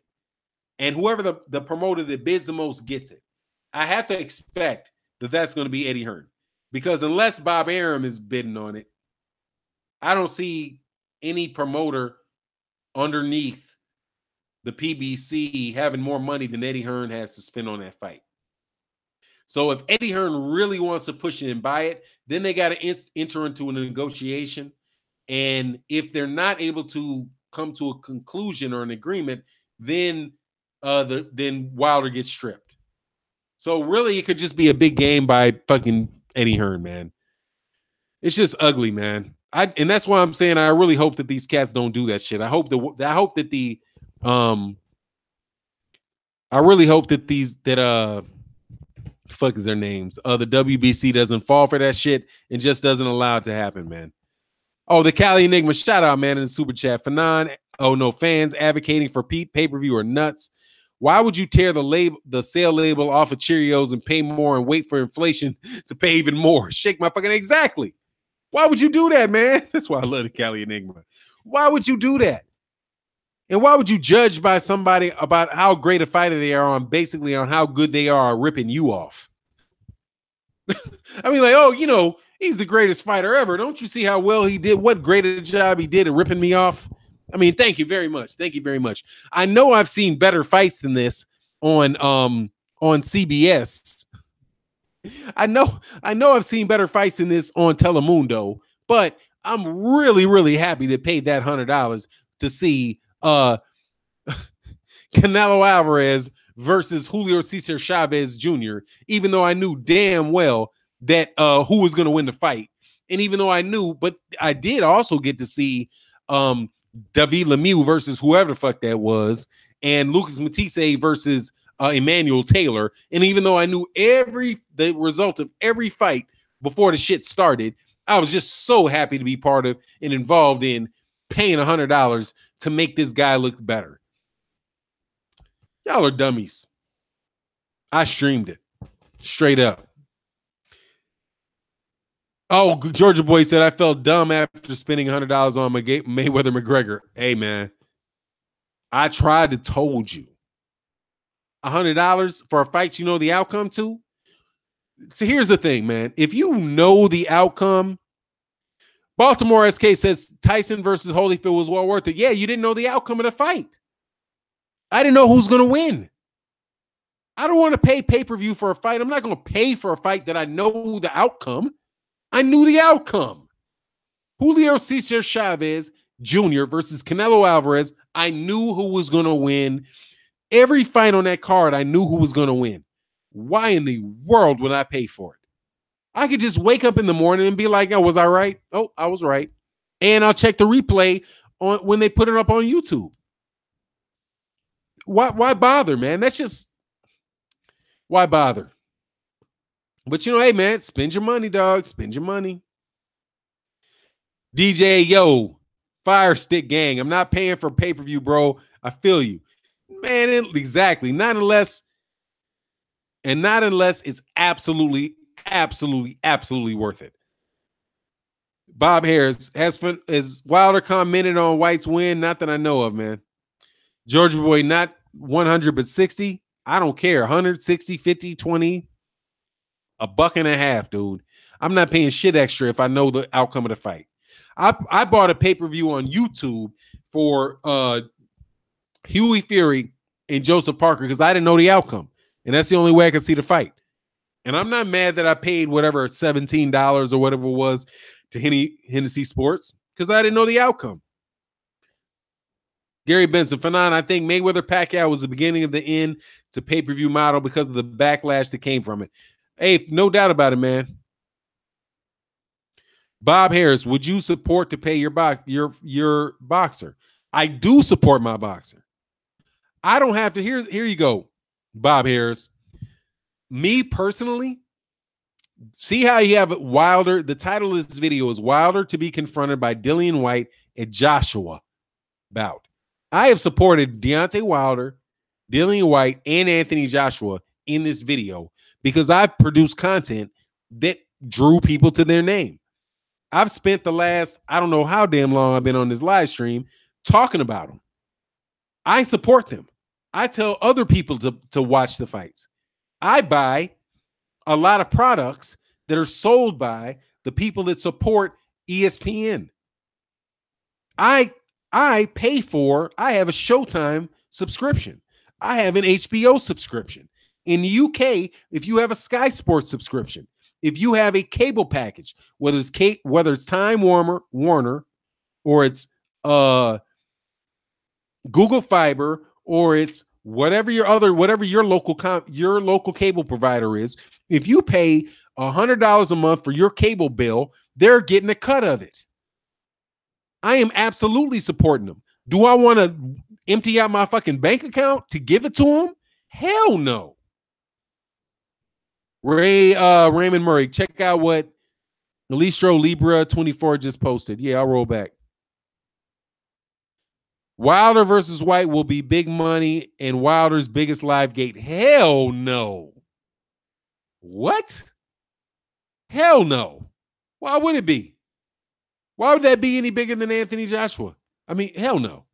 S1: And whoever the promoter that bids the most gets it. I have to expect that that's going to be Eddie Hearn, because unless Bob Arum is bidding on it, I don't see any promoter underneath the PBC having more money than Eddie Hearn has to spend on that fight. So if Eddie Hearn really wants to push it and buy it, then they got to enter into a negotiation. And if they're not able to come to a conclusion or an agreement, then Wilder gets stripped. So really, it could just be a big game by fucking Eddie Hearn, man. It's just ugly, man. And that's why I'm saying I really hope that these cats don't do that shit. I really hope that fuck is their names? The WBC doesn't fall for that shit and just doesn't allow it to happen, man. Oh, the Cali Enigma, shout out, man, in the super chat. Fanon, fans advocating for pay-per-view are nuts. Why would you tear the sale label off of Cheerios and pay more and wait for inflation to pay even more? Shake my fucking exactly. Why would you do that, man? That's why I love the Cali Enigma. Why would you do that? And why would you judge by somebody about how great a fighter they are on how good they are ripping you off? I mean, he's the greatest fighter ever. Don't you see how well he did? What great a job he did at ripping me off? I mean, thank you very much. Thank you very much. I know I've seen better fights than this on CBS. I know I've seen better fights than this on Telemundo, but I'm really, really happy to pay that $100 to see Canelo Alvarez versus Julio Cesar Chavez Jr., even though I knew damn well that who was going to win the fight. And even though I knew, but I did also get to see David Lemieux versus whoever the fuck that was, and Lucas Matisse versus Emmanuel Taylor. And even though I knew the result of every fight before the shit started, I was just so happy to be part of and involved in paying $100 to make this guy look better. Y'all are dummies. I streamed it straight up. Oh, Georgia Boy said I felt dumb after spending $100 on Mayweather McGregor. Hey, man, I tried to told you. $100 for a fight you know the outcome to? So here's the thing, man. If you know the outcome, Baltimore SK says Tyson versus Holyfield was well worth it. Yeah, you didn't know the outcome of the fight. I didn't know who's going to win. I don't want to pay pay-per-view for a fight. I'm not going to pay for a fight that I know the outcome. I knew the outcome. Julio Cesar Chavez Jr. versus Canelo Alvarez. I knew who was going to win. Every fight on that card, I knew who was going to win. Why in the world would I pay for it? I could just wake up in the morning and be like, oh, was I right? Oh, I was right. And I'll check the replay on when they put it up on YouTube. Why bother, man? That's just, why bother? But hey, man, spend your money, dog. Spend your money. DJ, yo, Fire Stick Gang. I'm not paying for pay-per-view, bro. I feel you. Man, exactly. Not unless it's absolutely worth it. Bob Harris has Wilder commented on Whyte's win? Not that I know of, man. Georgia Boy, not 100, but 60. I don't care. 100, 60, 50, 20, $1.50, dude. I'm not paying shit extra if I know the outcome of the fight. I bought a pay-per-view on YouTube for Huey Fury and Joseph Parker because I didn't know the outcome. And that's the only way I could see the fight. And I'm not mad that I paid whatever, $17 or whatever it was to Hennessy Sports because I didn't know the outcome. Gary Benson, Fanon, I think Mayweather-Pacquiao was the beginning of the end to pay-per-view model because of the backlash that came from it. Hey, no doubt about it, man. Bob Harris, would you support to pay your boxer? I do support my boxer. I don't have to. Here you go, Bob Harris. Me personally, see how you have Wilder. The title of this video is Wilder to be confronted by Dillian Whyte at Joshua Bout. I have supported Deontay Wilder, Dillian Whyte, and Anthony Joshua in this video because I've produced content that drew people to their name. I've spent the last, I don't know how damn long I've been on this live stream talking about them. I support them. I tell other people to watch the fights. I buy a lot of products that are sold by the people that support ESPN. I pay for, I have a Showtime subscription. I have an HBO subscription. In the UK, if you have a Sky Sports subscription, if you have a cable package, whether it's Time Warner, or it's Google Fiber, or it's whatever your local cable provider is, if you pay $100 a month for your cable bill, they're getting a cut of it. I am absolutely supporting them. Do I want to empty out my fucking bank account to give it to them? Hell no. Raymond Murray, check out what Alistro Libra 24 just posted. Yeah, I'll roll back. Wilder versus Whyte will be big money and Wilder's biggest live gate. Hell no. What? Hell no. Why would it be? Why would that be any bigger than Anthony Joshua? I mean, hell no.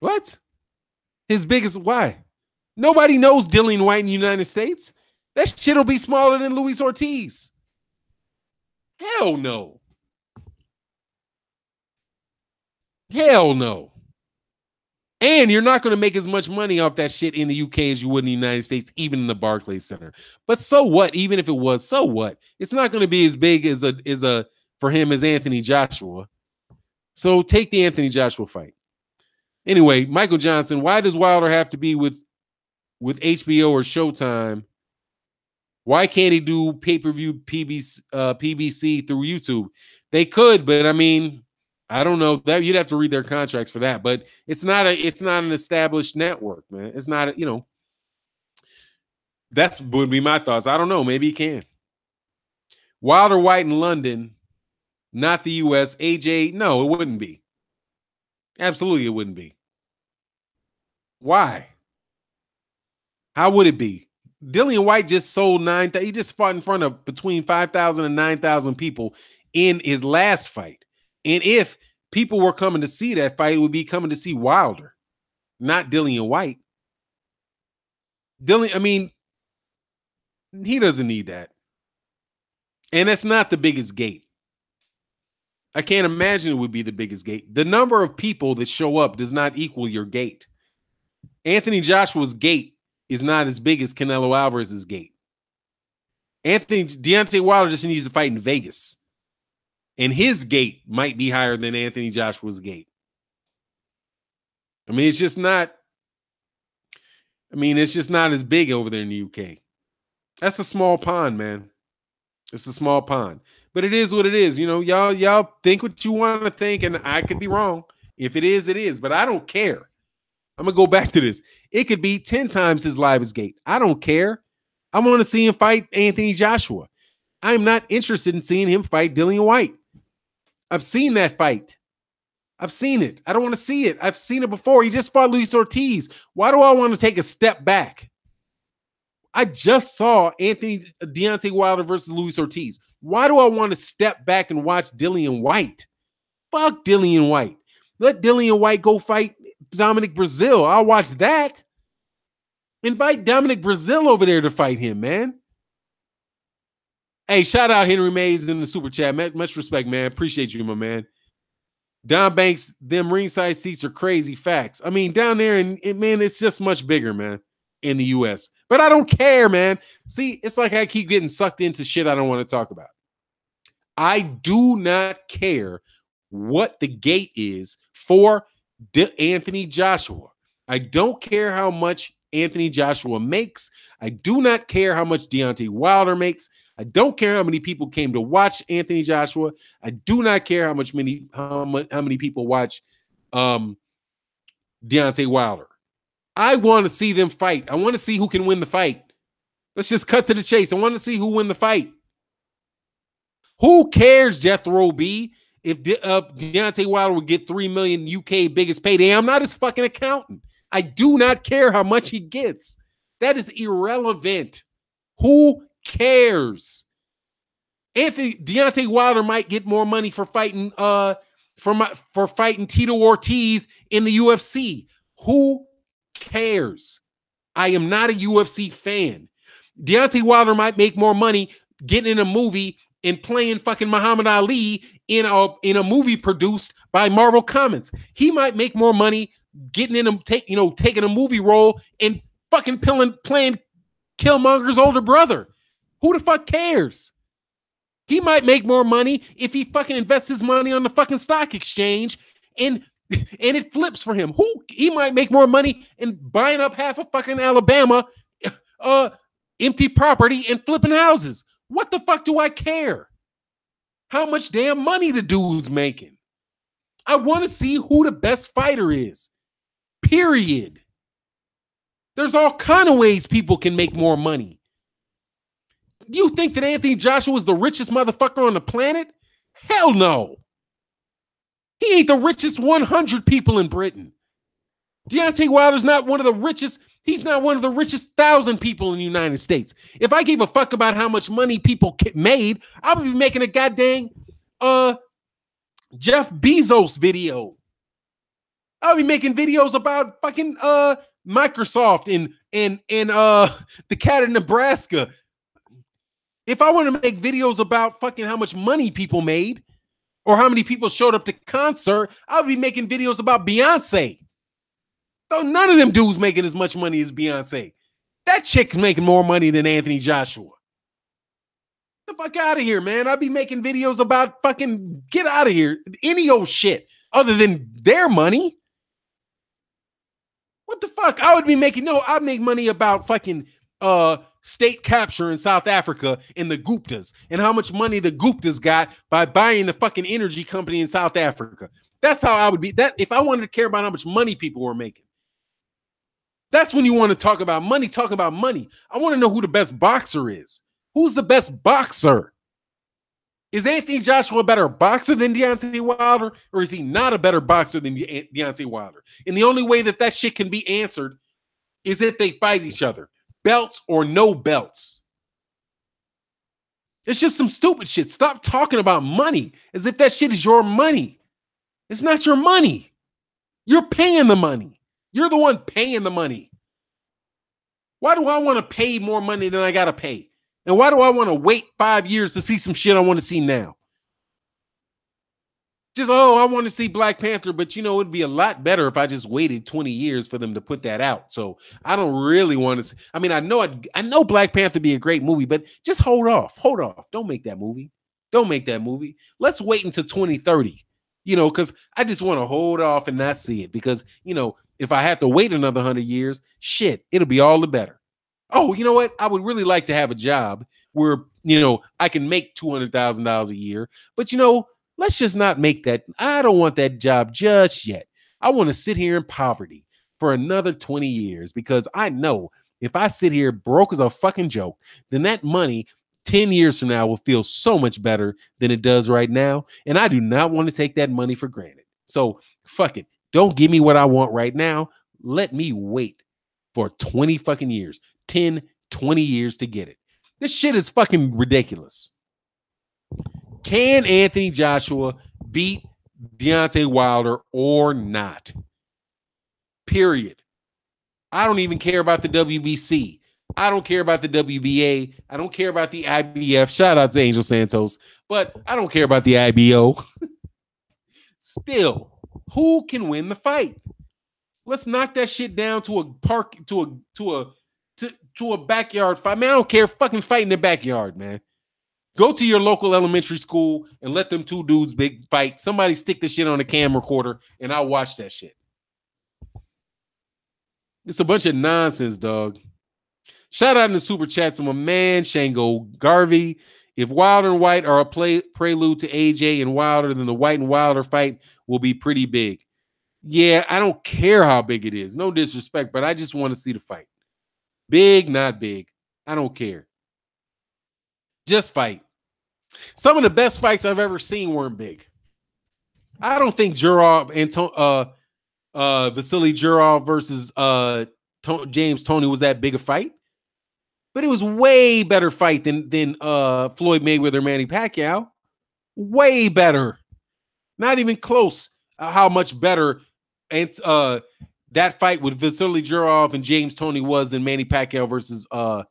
S1: What? His biggest, why? Nobody knows Dillian Whyte in the United States. That shit will be smaller than Luis Ortiz. Hell no. Hell no. And you're not going to make as much money off that shit in the UK as you would in the United States, even in the Barclays Center. But so what? Even if it was, so what? It's not going to be as big as for him as Anthony Joshua. So take the Anthony Joshua fight. Anyway, Michael Johnson, why does Wilder have to be with HBO or Showtime? Why can't he do pay-per-view PBC through YouTube? They could, but I mean, I don't know. That you'd have to read their contracts for that. But it's not an established network, man. It's not, that's would be my thoughts. I don't know. Maybe he can. Wilder Whyte in London, not the US. AJ, no, it wouldn't be. Absolutely, it wouldn't be. Why? How would it be? Dillian Whyte just sold 9,000. He just fought in front of between 5,000 and 9,000 people in his last fight. And if people were coming to see that fight, it would be coming to see Wilder, not Dillian Whyte. I mean, he doesn't need that. And that's not the biggest gate. I can't imagine it would be the biggest gate. The number of people that show up does not equal your gate. Anthony Joshua's gate is not as big as Canelo Alvarez's gate. Deontay Wilder just needs to fight in Vegas. And his gate might be higher than Anthony Joshua's gate. I mean, it's just not as big over there in the UK. That's a small pond, man. It's a small pond. But it is what it is. You know, y'all think what you want to think, and I could be wrong. If it is, it is. But I don't care. I'm going to go back to this. It could be 10 times his livest gate. I don't care. I want to see him fight Anthony Joshua. I'm not interested in seeing him fight Dillian Whyte. I've seen that fight. I've seen it. I don't want to see it. I've seen it before. He just fought Luis Ortiz. Why do I want to take a step back? I just saw Deontay Wilder versus Luis Ortiz. Why do I want to step back and watch Dillian Whyte? Fuck Dillian Whyte. Let Dillian Whyte go fight Dominic Brazil. I'll watch that. Invite Dominic Brazil over there to fight him, man. Hey, shout out Henry Mays in the super chat. Much respect, man. Appreciate you, my man. Don Banks, them ringside seats are crazy facts. I mean, down there, man, it's just much bigger, man, in the U.S. But I don't care, man. See, it's like I keep getting sucked into shit I don't want to talk about. I do not care what the gate is for Anthony Joshua. I don't care how much Anthony Joshua makes. I do not care how much Deontay Wilder makes. I don't care how many people came to watch Anthony Joshua. I do not care how many people watch Deontay Wilder. I want to see them fight. I want to see who can win the fight. Let's just cut to the chase. I want to see who win the fight. Who cares, Jethro B, if Deontay Wilder would get $3 million UK biggest payday? I'm not his fucking accountant. I do not care how much he gets. That is irrelevant. Who cares? Deontay Wilder might get more money for fighting for fighting Tito Ortiz in the UFC. Who cares? I am not a UFC fan. Deontay Wilder might make more money getting in a movie and playing fucking Muhammad Ali in a movie produced by Marvel Comics. He might make more money getting in taking a movie role and fucking playing Killmonger's older brother. Who the fuck cares? He might make more money if he fucking invests his money on the fucking stock exchange and it flips for him. He might make more money in buying up half of fucking Alabama empty property and flipping houses. What the fuck do I care? How much damn money the dude's making? I want to see who the best fighter is. Period. There's all kind of ways people can make more money. You think that Anthony Joshua is the richest motherfucker on the planet? Hell no. He ain't the richest 100 people in Britain. Deontay Wilder's not one of the richest. He's not one of the richest 1,000 people in the United States. If I gave a fuck about how much money people made, I would be making a goddamn Jeff Bezos video. I'll be making videos about fucking Microsoft and the cat in Nebraska. If I want to make videos about fucking how much money people made or how many people showed up to concert, I'll be making videos about Beyonce. Though none of them dudes making as much money as Beyonce. That chick's making more money than Anthony Joshua. Get the fuck out of here, man. I'll be making videos about fucking get out of here. Any old shit other than their money. What the fuck? I'd make money about fucking state capture in South Africa and the Guptas and how much money the Guptas got by buying the fucking energy company in South Africa. That's how I would be. That if I wanted to care about how much money people were making. That's when you want to talk about money. Talk about money. I want to know who the best boxer is. Who's the best boxer? Is Anthony Joshua a better boxer than Deontay Wilder, or is he not a better boxer than Deontay Wilder? And the only way that shit can be answered is if they fight each other. Belts or no belts. It's just some stupid shit. Stop talking about money as if that shit is your money. It's not your money. You're paying the money. You're the one paying the money. Why do I want to pay more money than I got to pay? And why do I want to wait 5 years to see some shit I want to see now? Just, oh, I want to see Black Panther, but it'd be a lot better if I just waited 20 years for them to put that out. So I don't really want to see. I mean, I know Black Panther be a great movie, but just hold off. Hold off. Don't make that movie. Don't make that movie. Let's wait until 2030. Because I just want to hold off and not see it. Because, if I have to wait another 100 years, shit, it'll be all the better. Oh, you know what? I would really like to have a job where, I can make $200,000 a year. But, let's just not make that. I don't want that job just yet. I want to sit here in poverty for another 20 years because I know if I sit here broke as a fucking joke, then that money 10 years from now will feel so much better than it does right now. And I do not want to take that money for granted. So fuck it. Don't give me what I want right now. Let me wait for 20 fucking years, 10, 20 years to get it. This shit is fucking ridiculous. Can Anthony Joshua beat Deontay Wilder or not? Period. I don't even care about the WBC. I don't care about the WBA. I don't care about the IBF. Shout out to Angel Santos. But I don't care about the IBO. Still, who can win the fight? Let's knock that shit down to a park, to a backyard fight. Man, I don't care. Fucking fight in the backyard, man. Go to your local elementary school and let them two dudes big fight. Somebody stick the shit on a camera recorder and I'll watch that shit. It's a bunch of nonsense, dog. Shout out in the super chat to my man, Shango Garvey. If Wilder and Whyte are a prelude to AJ and Wilder, then the Whyte and Wilder fight will be pretty big. Yeah, I don't care how big it is. No disrespect, but I just want to see the fight. Big, not big. I don't care. Just fight. Some of the best fights I've ever seen weren't big. I don't think Jurov and Vasily Jurov versus James Toney was that big a fight, but it was way better fight than Floyd Mayweather, Manny Pacquiao. Way better. Not even close. How much better and that fight with Vasily Jurov and James Toney was than Manny Pacquiao versus Floyd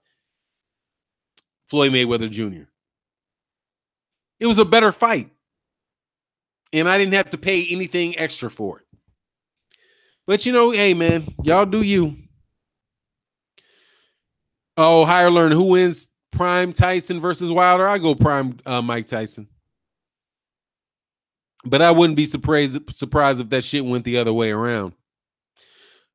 S1: Mayweather Jr. It was a better fight. And I didn't have to pay anything extra for it. But, hey, man, y'all do you. Oh, higher learn. Who wins prime Tyson versus Wilder? I go prime Mike Tyson. But I wouldn't be surprised if that shit went the other way around.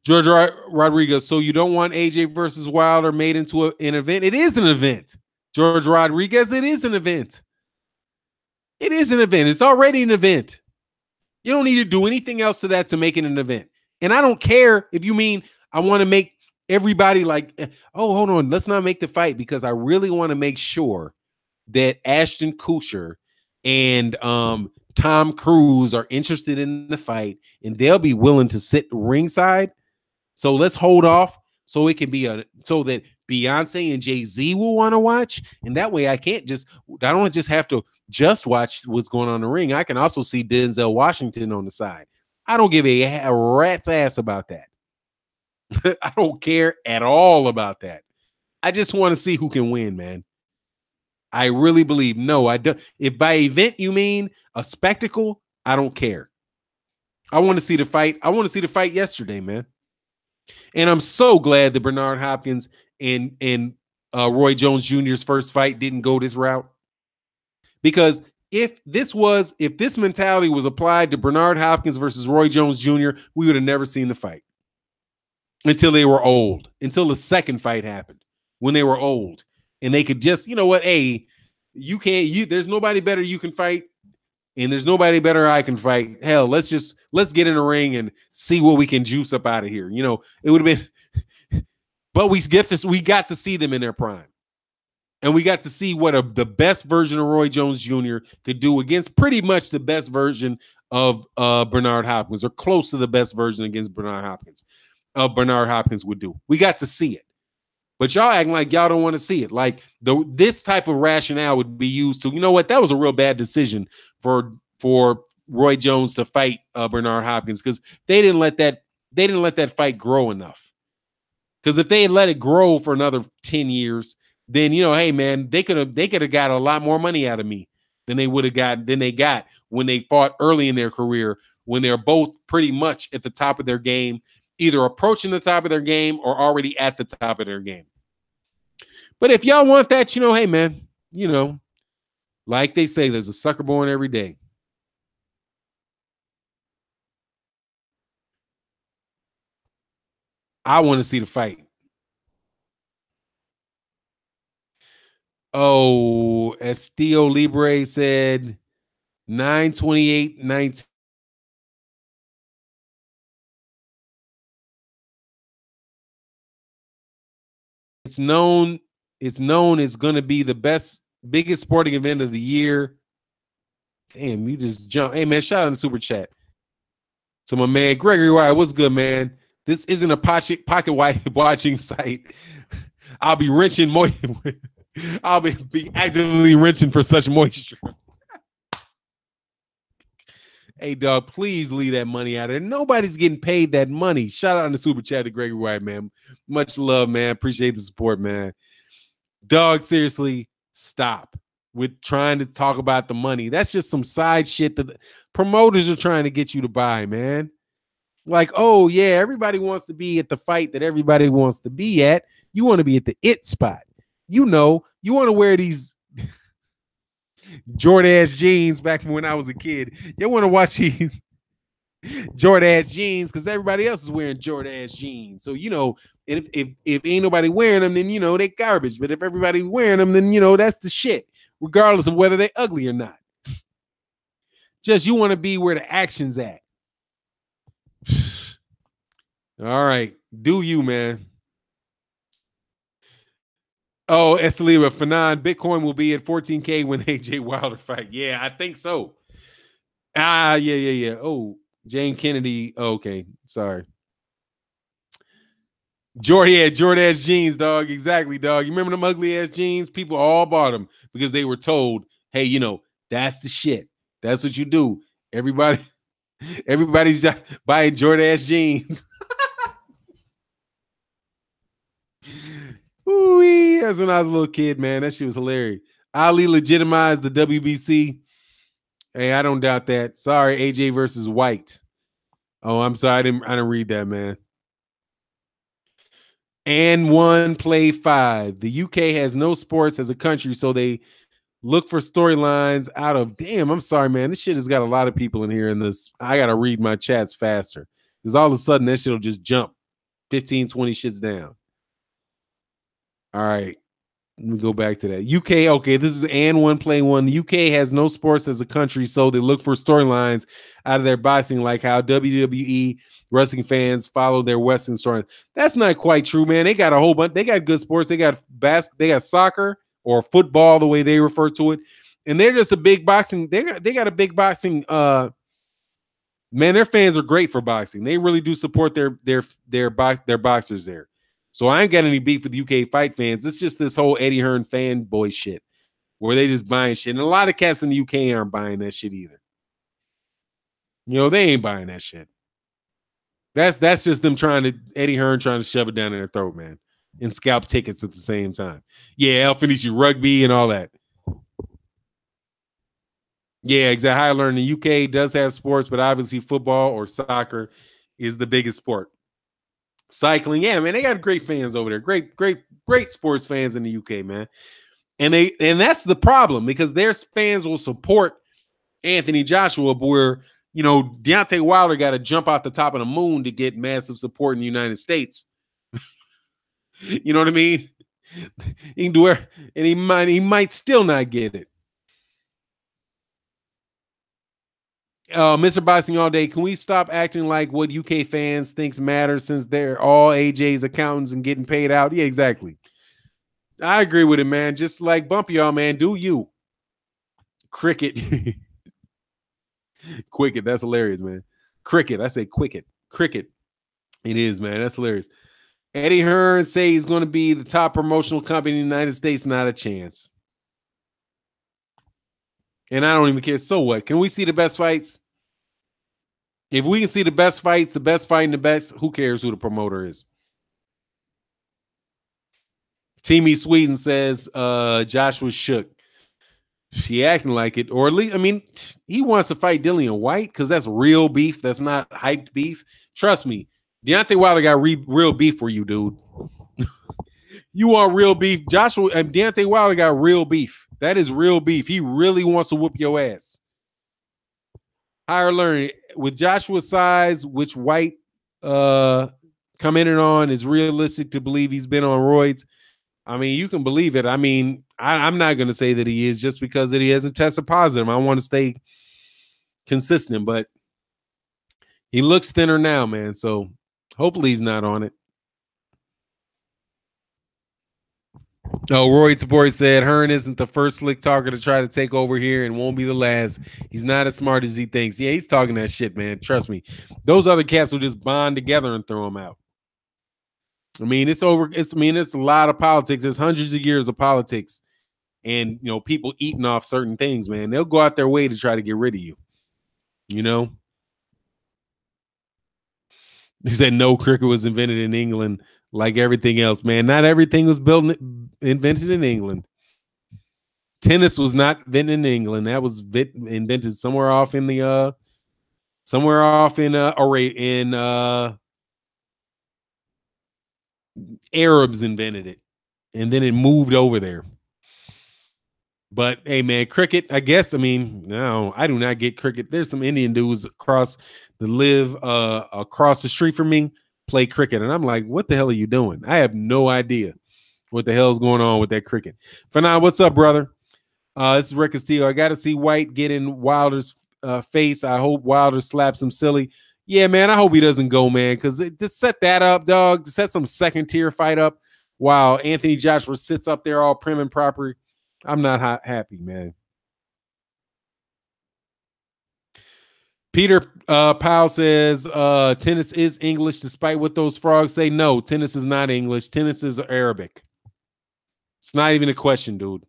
S1: George Rodriguez, so you don't want AJ versus Wilder made into an event? It is an event. George Rodriguez, it is an event. It is an event. It's already an event. You don't need to do anything else to that to make it an event. And I don't care if you mean I want to make everybody like, oh, hold on, let's not make the fight because I really want to make sure that Ashton Kutcher and Tom Cruise are interested in the fight and they'll be willing to sit ringside. So let's hold off so it can be so that Beyonce and Jay-Z will want to watch. And that way I don't just have to just watch what's going on in the ring. I can also see Denzel Washington on the side. I don't give a rat's ass about that. I don't care at all about that. I just want to see who can win, man. I really believe. No, I don't. If by event you mean a spectacle, I don't care. I want to see the fight. I want to see the fight yesterday, man. And I'm so glad that Bernard Hopkins and Roy Jones Jr.'s first fight didn't go this route. Because if this mentality was applied to Bernard Hopkins versus Roy Jones Jr., we would have never seen the fight until they were old, until the second fight happened when they were old and they could just, you know what? Hey, there's nobody better you can fight. And there's nobody better I can fight. Hell, let's get in the ring and see what we can juice up out of here. It would have been, but we got to see them in their prime. And we got to see what the best version of Roy Jones Jr. could do against pretty much the best version of Bernard Hopkins, or close to the best version against Bernard Hopkins would do. We got to see it. But y'all acting like y'all don't want to see it. Like this type of rationale would be used to, you know what? That was a real bad decision for Roy Jones to fight Bernard Hopkins because they didn't let that fight grow enough. Because if they had let it grow for another 10 years, then hey man, they could have got a lot more money out of me. than they would have got than they got when they fought early in their career, when they're both pretty much at the top of their game, either approaching the top of their game or already at the top of their game. But if y'all want that, hey man, like they say, there's a sucker born every day. I want to see the fight. Oh, Estio Libre said 928-19. It's known it's going to be the biggest sporting event of the year. Damn, you just jump. Hey man, shout out in the super chat to my man Gregory Whyte. What's good, man? This isn't a pocket watching site. I'll be wrenching I'll be actively wrenching for such moisture. Hey, dog, please leave that money out of there. Nobody's getting paid that money. Shout out in the super chat to Gregory Whyte, man. Much love, man. Appreciate the support, man. Dog, seriously, stop with trying to talk about the money. That's just some side shit that promoters are trying to get you to buy, man. Like, oh, yeah, everybody wants to be at the fight that everybody wants to be at. You want to be at the it spot. You want to wear these Jordan-ass jeans back from when I was a kid. You want to watch these Jordan-ass jeans because everybody else is wearing Jordan-ass jeans. So, if ain't nobody wearing them, then, they garbage. But if everybody's wearing them, then, that's the shit, regardless of whether they're ugly or not. Just you want to be where the action's at. All right. Do you, man? Oh, Esteliva, Fanon, Bitcoin will be at 14K when AJ Wilder fight. Yeah, I think so. Yeah. Oh, Jane Kennedy. Okay, sorry. Jordan-ass jeans, dog. Exactly, dog. You remember them ugly-ass jeans? People all bought them because they were told, hey, that's the shit. That's what you do. Everybody's buying Jordan-ass jeans. Ooh, that's when I was a little kid, man. That shit was hilarious. Ali legitimized the WBC. Hey, I don't doubt that. Sorry, AJ versus Whyte. Oh, I'm sorry. I didn't read that, man. And one play 5. The UK has no sports as a country, so they look for storylines out of. Damn, I'm sorry, man. This shit has got a lot of people in here in this. I got to read my chats faster because all of a sudden that shit will just jump 15, 20 shits down. All right. Let me go back to that. UK, okay, this is and one play 1. The UK has no sports as a country, so they look for storylines out of their boxing, like how WWE wrestling fans follow their Western storylines. That's not quite true, man. They got a whole bunch. They got good sports. They got they got soccer or football, the way they refer to it, and they're just a big boxing. They got a big boxing. Man, their fans are great for boxing. They really do support their boxers there. So I ain't got any beef with UK fight fans. It's just this whole Eddie Hearn fanboy shit where they just buying shit. And a lot of cats in the UK aren't buying that shit either. They ain't buying that shit. That's just them Eddie Hearn trying to shove it down their throat, man, and scalp tickets at the same time. Yeah, El Fenici rugby and all that. Yeah, exactly. I learned the UK does have sports, but obviously football or soccer is the biggest sport. Cycling, yeah, man, they got great fans over there. Great sports fans in the UK, man. And that's the problem because their fans will support Anthony Joshua, but where Deontay Wilder got to jump out the top of the moon to get massive support in the United States. You know what I mean? He can do it, and he might still not get it. Mr. Boxing All Day, can we stop acting like what UK fans thinks matters since they're all AJ's accountants and getting paid out? Yeah, exactly. I agree with it, man. Just like bump y'all, man. Do you? Cricket. Quicket. That's hilarious, man. Cricket. I say quicket. Cricket. It is, man. That's hilarious. Eddie Hearn say he's going to be the top promotional company in the United States. Not a chance. And I don't even care. So what? Can we see the best fights? If we can see the best fights, the best fighting, the best, who cares who the promoter is? Teamy Sweden says Josh was shook. She acting like it, or at least, I mean, he wants to fight Dillian Whyte because that's real beef. That's not hyped beef. Trust me, Deontay Wilder got real beef for you, dude. You want real beef? Joshua and Deontay Wilder got real beef. That is real beef. He really wants to whoop your ass. Higher learning with Joshua's size, which Whyte commented on, is realistic to believe he's been on roids. I mean, you can believe it. I mean, I'm not going to say that he is just because that he hasn't tested positive. I want to stay consistent, but he looks thinner now, man. So hopefully he's not on it. Oh, Roy Tabori said Hearn isn't the first slick talker to try to take over here and won't be the last. He's not as smart as he thinks. Yeah, he's talking that shit, man. Trust me. Those other cats will just bond together and throw him out. I mean, it's over. It's a lot of politics. It's hundreds of years of politics, and people eating off certain things, man. They'll go out their way to try to get rid of you. He said no, cricket was invented in England like everything else, man. Not everything was invented in England. Tennis was not invented in England. That was invented somewhere off in Arabs invented it, and then it moved over there. But hey, man, cricket, I guess. I mean, no, I do not get cricket. There's some Indian dudes across the street from me play cricket, and I'm like, what the hell are you doing? I have no idea what the hell's going on with that cricket. Fanan, what's up, brother? This is Rick Castillo. I got to see Whyte get in Wilder's face. I hope Wilder slaps him silly. Yeah, man, I hope he doesn't go, man, because just set that up, dog. Just set some second tier fight up while Anthony Joshua sits up there all prim and proper. I'm not happy, man. Peter Powell says tennis is English, despite what those frogs say. No, tennis is not English. Tennis is Arabic. It's not even a question, dude.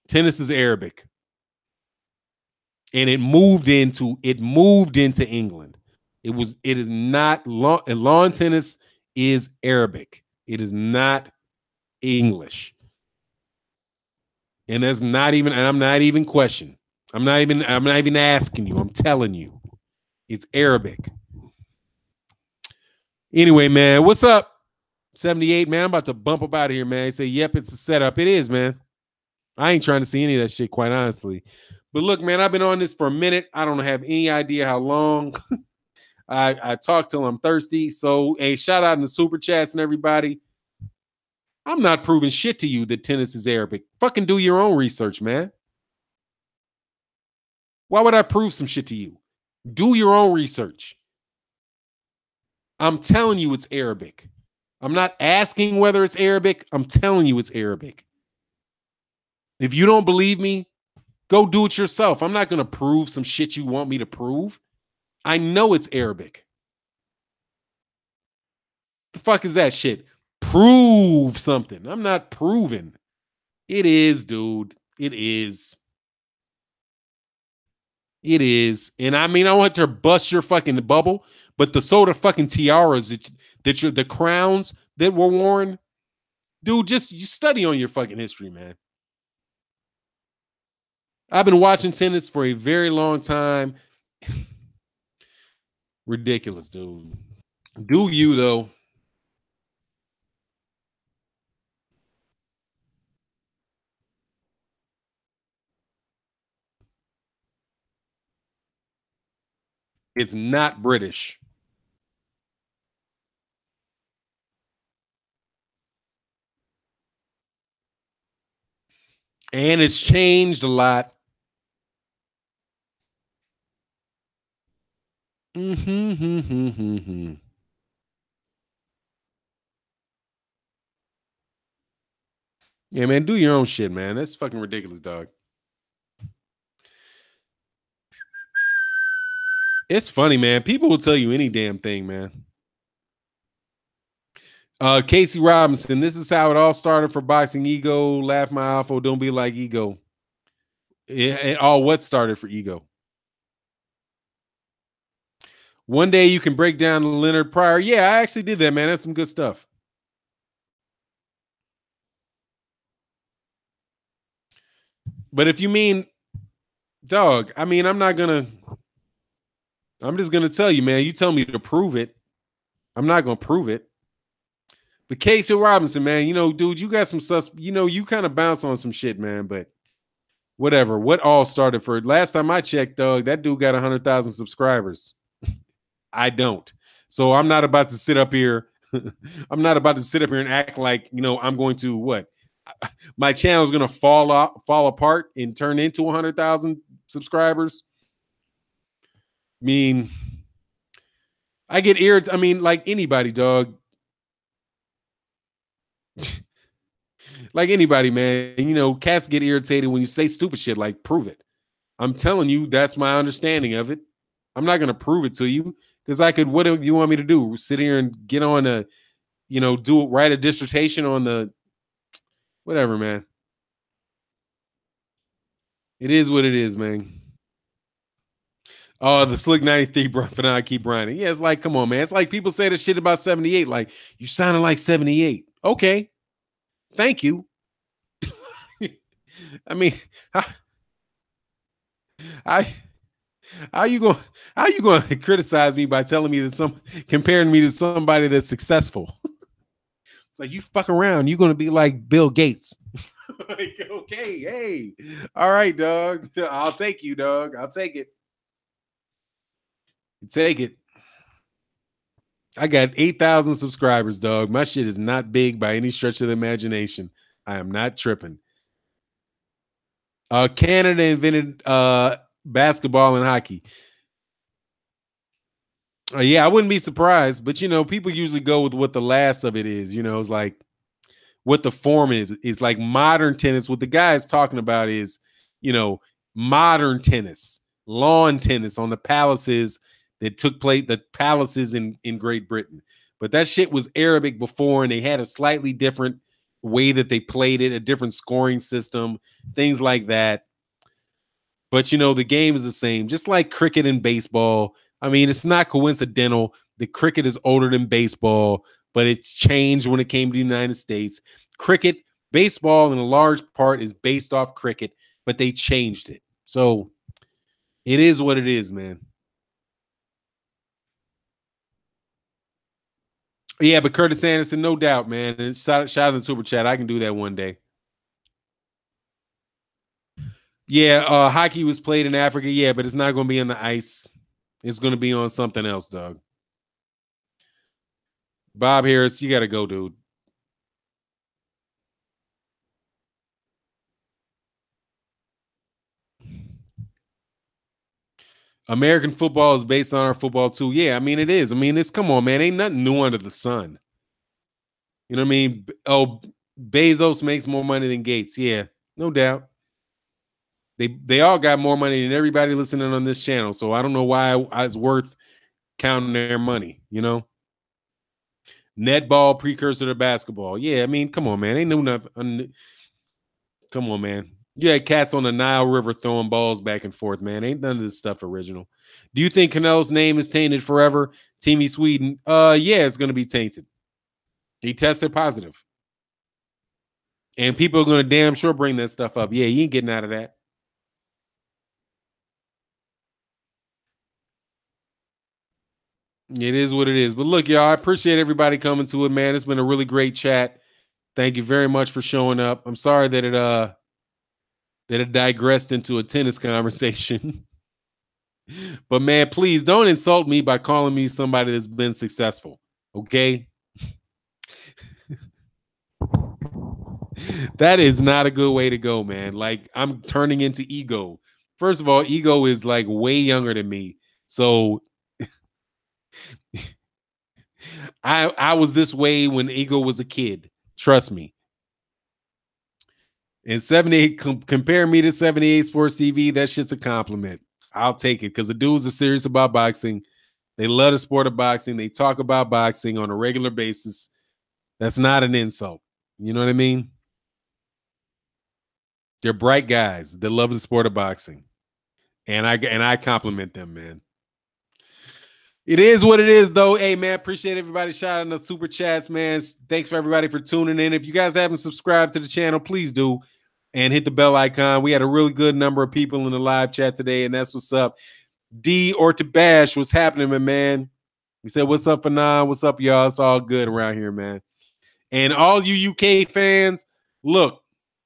S1: Tennis is Arabic, and it moved into England. It is not lawn tennis is Arabic. It is not English. And that's not even, and I'm not even questioning. I'm not even asking you. I'm telling you. It's Arabic. Anyway, man, what's up? 78, man. I'm about to bump up out of here, man. He say, yep, it's a setup. It is, man. I ain't trying to see any of that shit, quite honestly. But look, man, I've been on this for a minute. I don't have any idea how long. I talk till I'm thirsty. So, hey, shout out in the super chats and everybody. I'm not proving shit to you that tennis is Arabic. Fucking do your own research, man. Why would I prove some shit to you? Do your own research. I'm telling you it's Arabic. I'm not asking whether it's Arabic. I'm telling you it's Arabic. If you don't believe me, go do it yourself. I'm not going to prove some shit you want me to prove. I know it's Arabic. The fuck is that shit? Prove something. I'm not proving. It is, dude. It is. It is. And I mean, I want to bust your fucking bubble, but the sort of fucking tiaras the crowns that were worn, dude, you study on your fucking history, man. I've been watching tennis for a very long time. Ridiculous, dude. Do you, though? It's not British. And it's changed a lot. Mm-hmm. Yeah, man, do your own shit, man. That's fucking ridiculous, dog. It's funny, man. People will tell you any damn thing, man. Casey Robinson, this is how it all started for boxing. Ego, laugh my alpha, don't be like Ego. What started for Ego? One day you can break down the Leonard Pryor. Yeah, I actually did that, man. That's some good stuff. But if you mean, dog, I mean, I'm just gonna tell you, man. You tell me to prove it. I'm not gonna prove it. But Casey Robinson, man, dude, you got some you kind of bounce on some shit, man. But whatever. What all started for last time I checked, dog, that dude got 100,000 subscribers. I don't. So I'm not about to sit up here. I'm not about to sit up here and act like, I'm going to what? My channel is going to fall apart and turn into 100,000 subscribers. I mean, I get irritated. I mean, like anybody, dog. Like anybody, man. Cats get irritated when you say stupid shit like prove it. I'm telling you, that's my understanding of it. I'm not going to prove it to you because what do you want me to do? Sit here and get on write a dissertation on the whatever, man. It is what it is, man. Oh, the Slick 93, bro. For now, I keep grinding. Yeah, it's like, come on, man. It's like people say the shit about 78. Like, you sounded like 78. Okay. Thank you. I mean, how you going to criticize me by telling me that comparing me to somebody that's successful? It's like, you fuck around, you're going to be like Bill Gates. Like, okay, hey, all right, dog. I'll take you, dog. I'll take it. Take it. I got 8,000 subscribers, dog. My shit is not big by any stretch of the imagination. I am not tripping. Canada invented basketball and hockey. Yeah, I wouldn't be surprised, but people usually go with what the last of it is. It's like what the form is like modern tennis. What the guy is talking about is, modern tennis, lawn tennis on the palaces that took place, the palaces in Great Britain. But that shit was Arabic before, and they had a slightly different way that they played it, a different scoring system, things like that. But the game is the same, just like cricket and baseball. I mean, it's not coincidental that cricket is older than baseball, but it's changed when it came to the United States. Baseball in a large part is based off cricket, but they changed it. So it is what it is, man. Yeah, but Curtis Anderson, no doubt, man. And shout out in the super chat. I can do that one day. Yeah, hockey was played in Africa. Yeah, but it's not going to be on the ice. It's going to be on something else, dog. Bob Harris, you got to go, dude. American football is based on our football too. Yeah, I mean it is. I mean, come on, man. Ain't nothing new under the sun. You know what I mean? Oh, Bezos makes more money than Gates. Yeah, no doubt. They all got more money than everybody listening on this channel. So I don't know why it's worth counting their money. Netball precursor to basketball. Yeah, I mean, come on, man. Ain't no nothing. Come on, man. You had cats on the Nile River throwing balls back and forth, man. Ain't none of this stuff original. Do you think Canelo's name is tainted forever? Teamy Sweden. Yeah, it's going to be tainted. He tested positive. And people are going to damn sure bring that stuff up. Yeah, you ain't getting out of that. It is what it is. But look, y'all, I appreciate everybody coming to it, man. It's been a really great chat. Thank you very much for showing up. I'm sorry that it digressed into a tennis conversation. But man, please don't insult me by calling me somebody that's been successful. Okay? That is not a good way to go, man. Like, I'm turning into Ego. First of all, Ego is like way younger than me. So I was this way when Ego was a kid. Trust me. And 78, compare me to 78 Sports TV, that shit's a compliment. I'll take it because the dudes are serious about boxing. They love the sport of boxing. They talk about boxing on a regular basis. That's not an insult. You know what I mean? They're bright guys that love the sport of boxing. And I compliment them, man. It is what it is, though. Hey, man, appreciate everybody shouting the super chats, man. Thanks for everybody for tuning in. If you guys haven't subscribed to the channel, please do. and hit the bell icon. We had a really good number of people in the live chat today, and that's what's up. D or to Bash, what's happening, my man? He said, "What's up, Fanon? What's up, y'all? It's all good around here, man." And all you UK fans, look,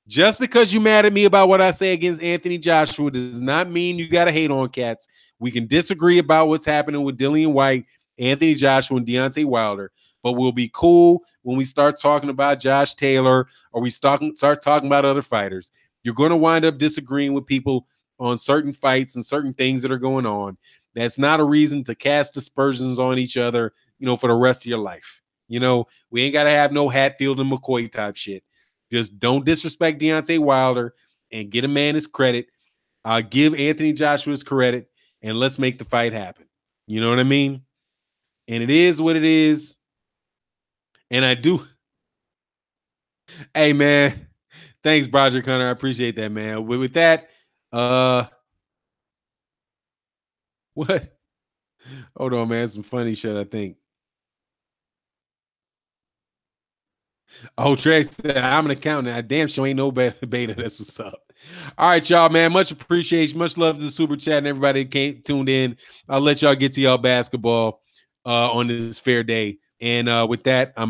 S1: just because you mad at me about what I say against Anthony Joshua does not mean you got to hate on cats. We can disagree about what's happening with Dillian Whyte, Anthony Joshua, and Deontay Wilder, but we'll be cool when we start talking about Josh Taylor or we start talking about other fighters. You're going to wind up disagreeing with people on certain fights and certain things that are going on. That's not a reason to cast aspersions on each other, for the rest of your life. We ain't got to have no Hatfield and McCoy type shit. Just don't disrespect Deontay Wilder and get a man his credit. Give Anthony Joshua his credit, and let's make the fight happen. You know what I mean? And it is what it is. And I do. Hey, man. Thanks, Broderick Hunter. I appreciate that, man. With that, what? Hold on, man. Some funny shit, I think. Oh, Trey said, I'm an accountant. I damn sure ain't no beta. That's what's up. All right, y'all, man. Much appreciation. Much love to the super chat and everybody that tuned in. I'll let y'all get to y'all basketball on this fair day. And with that, I'm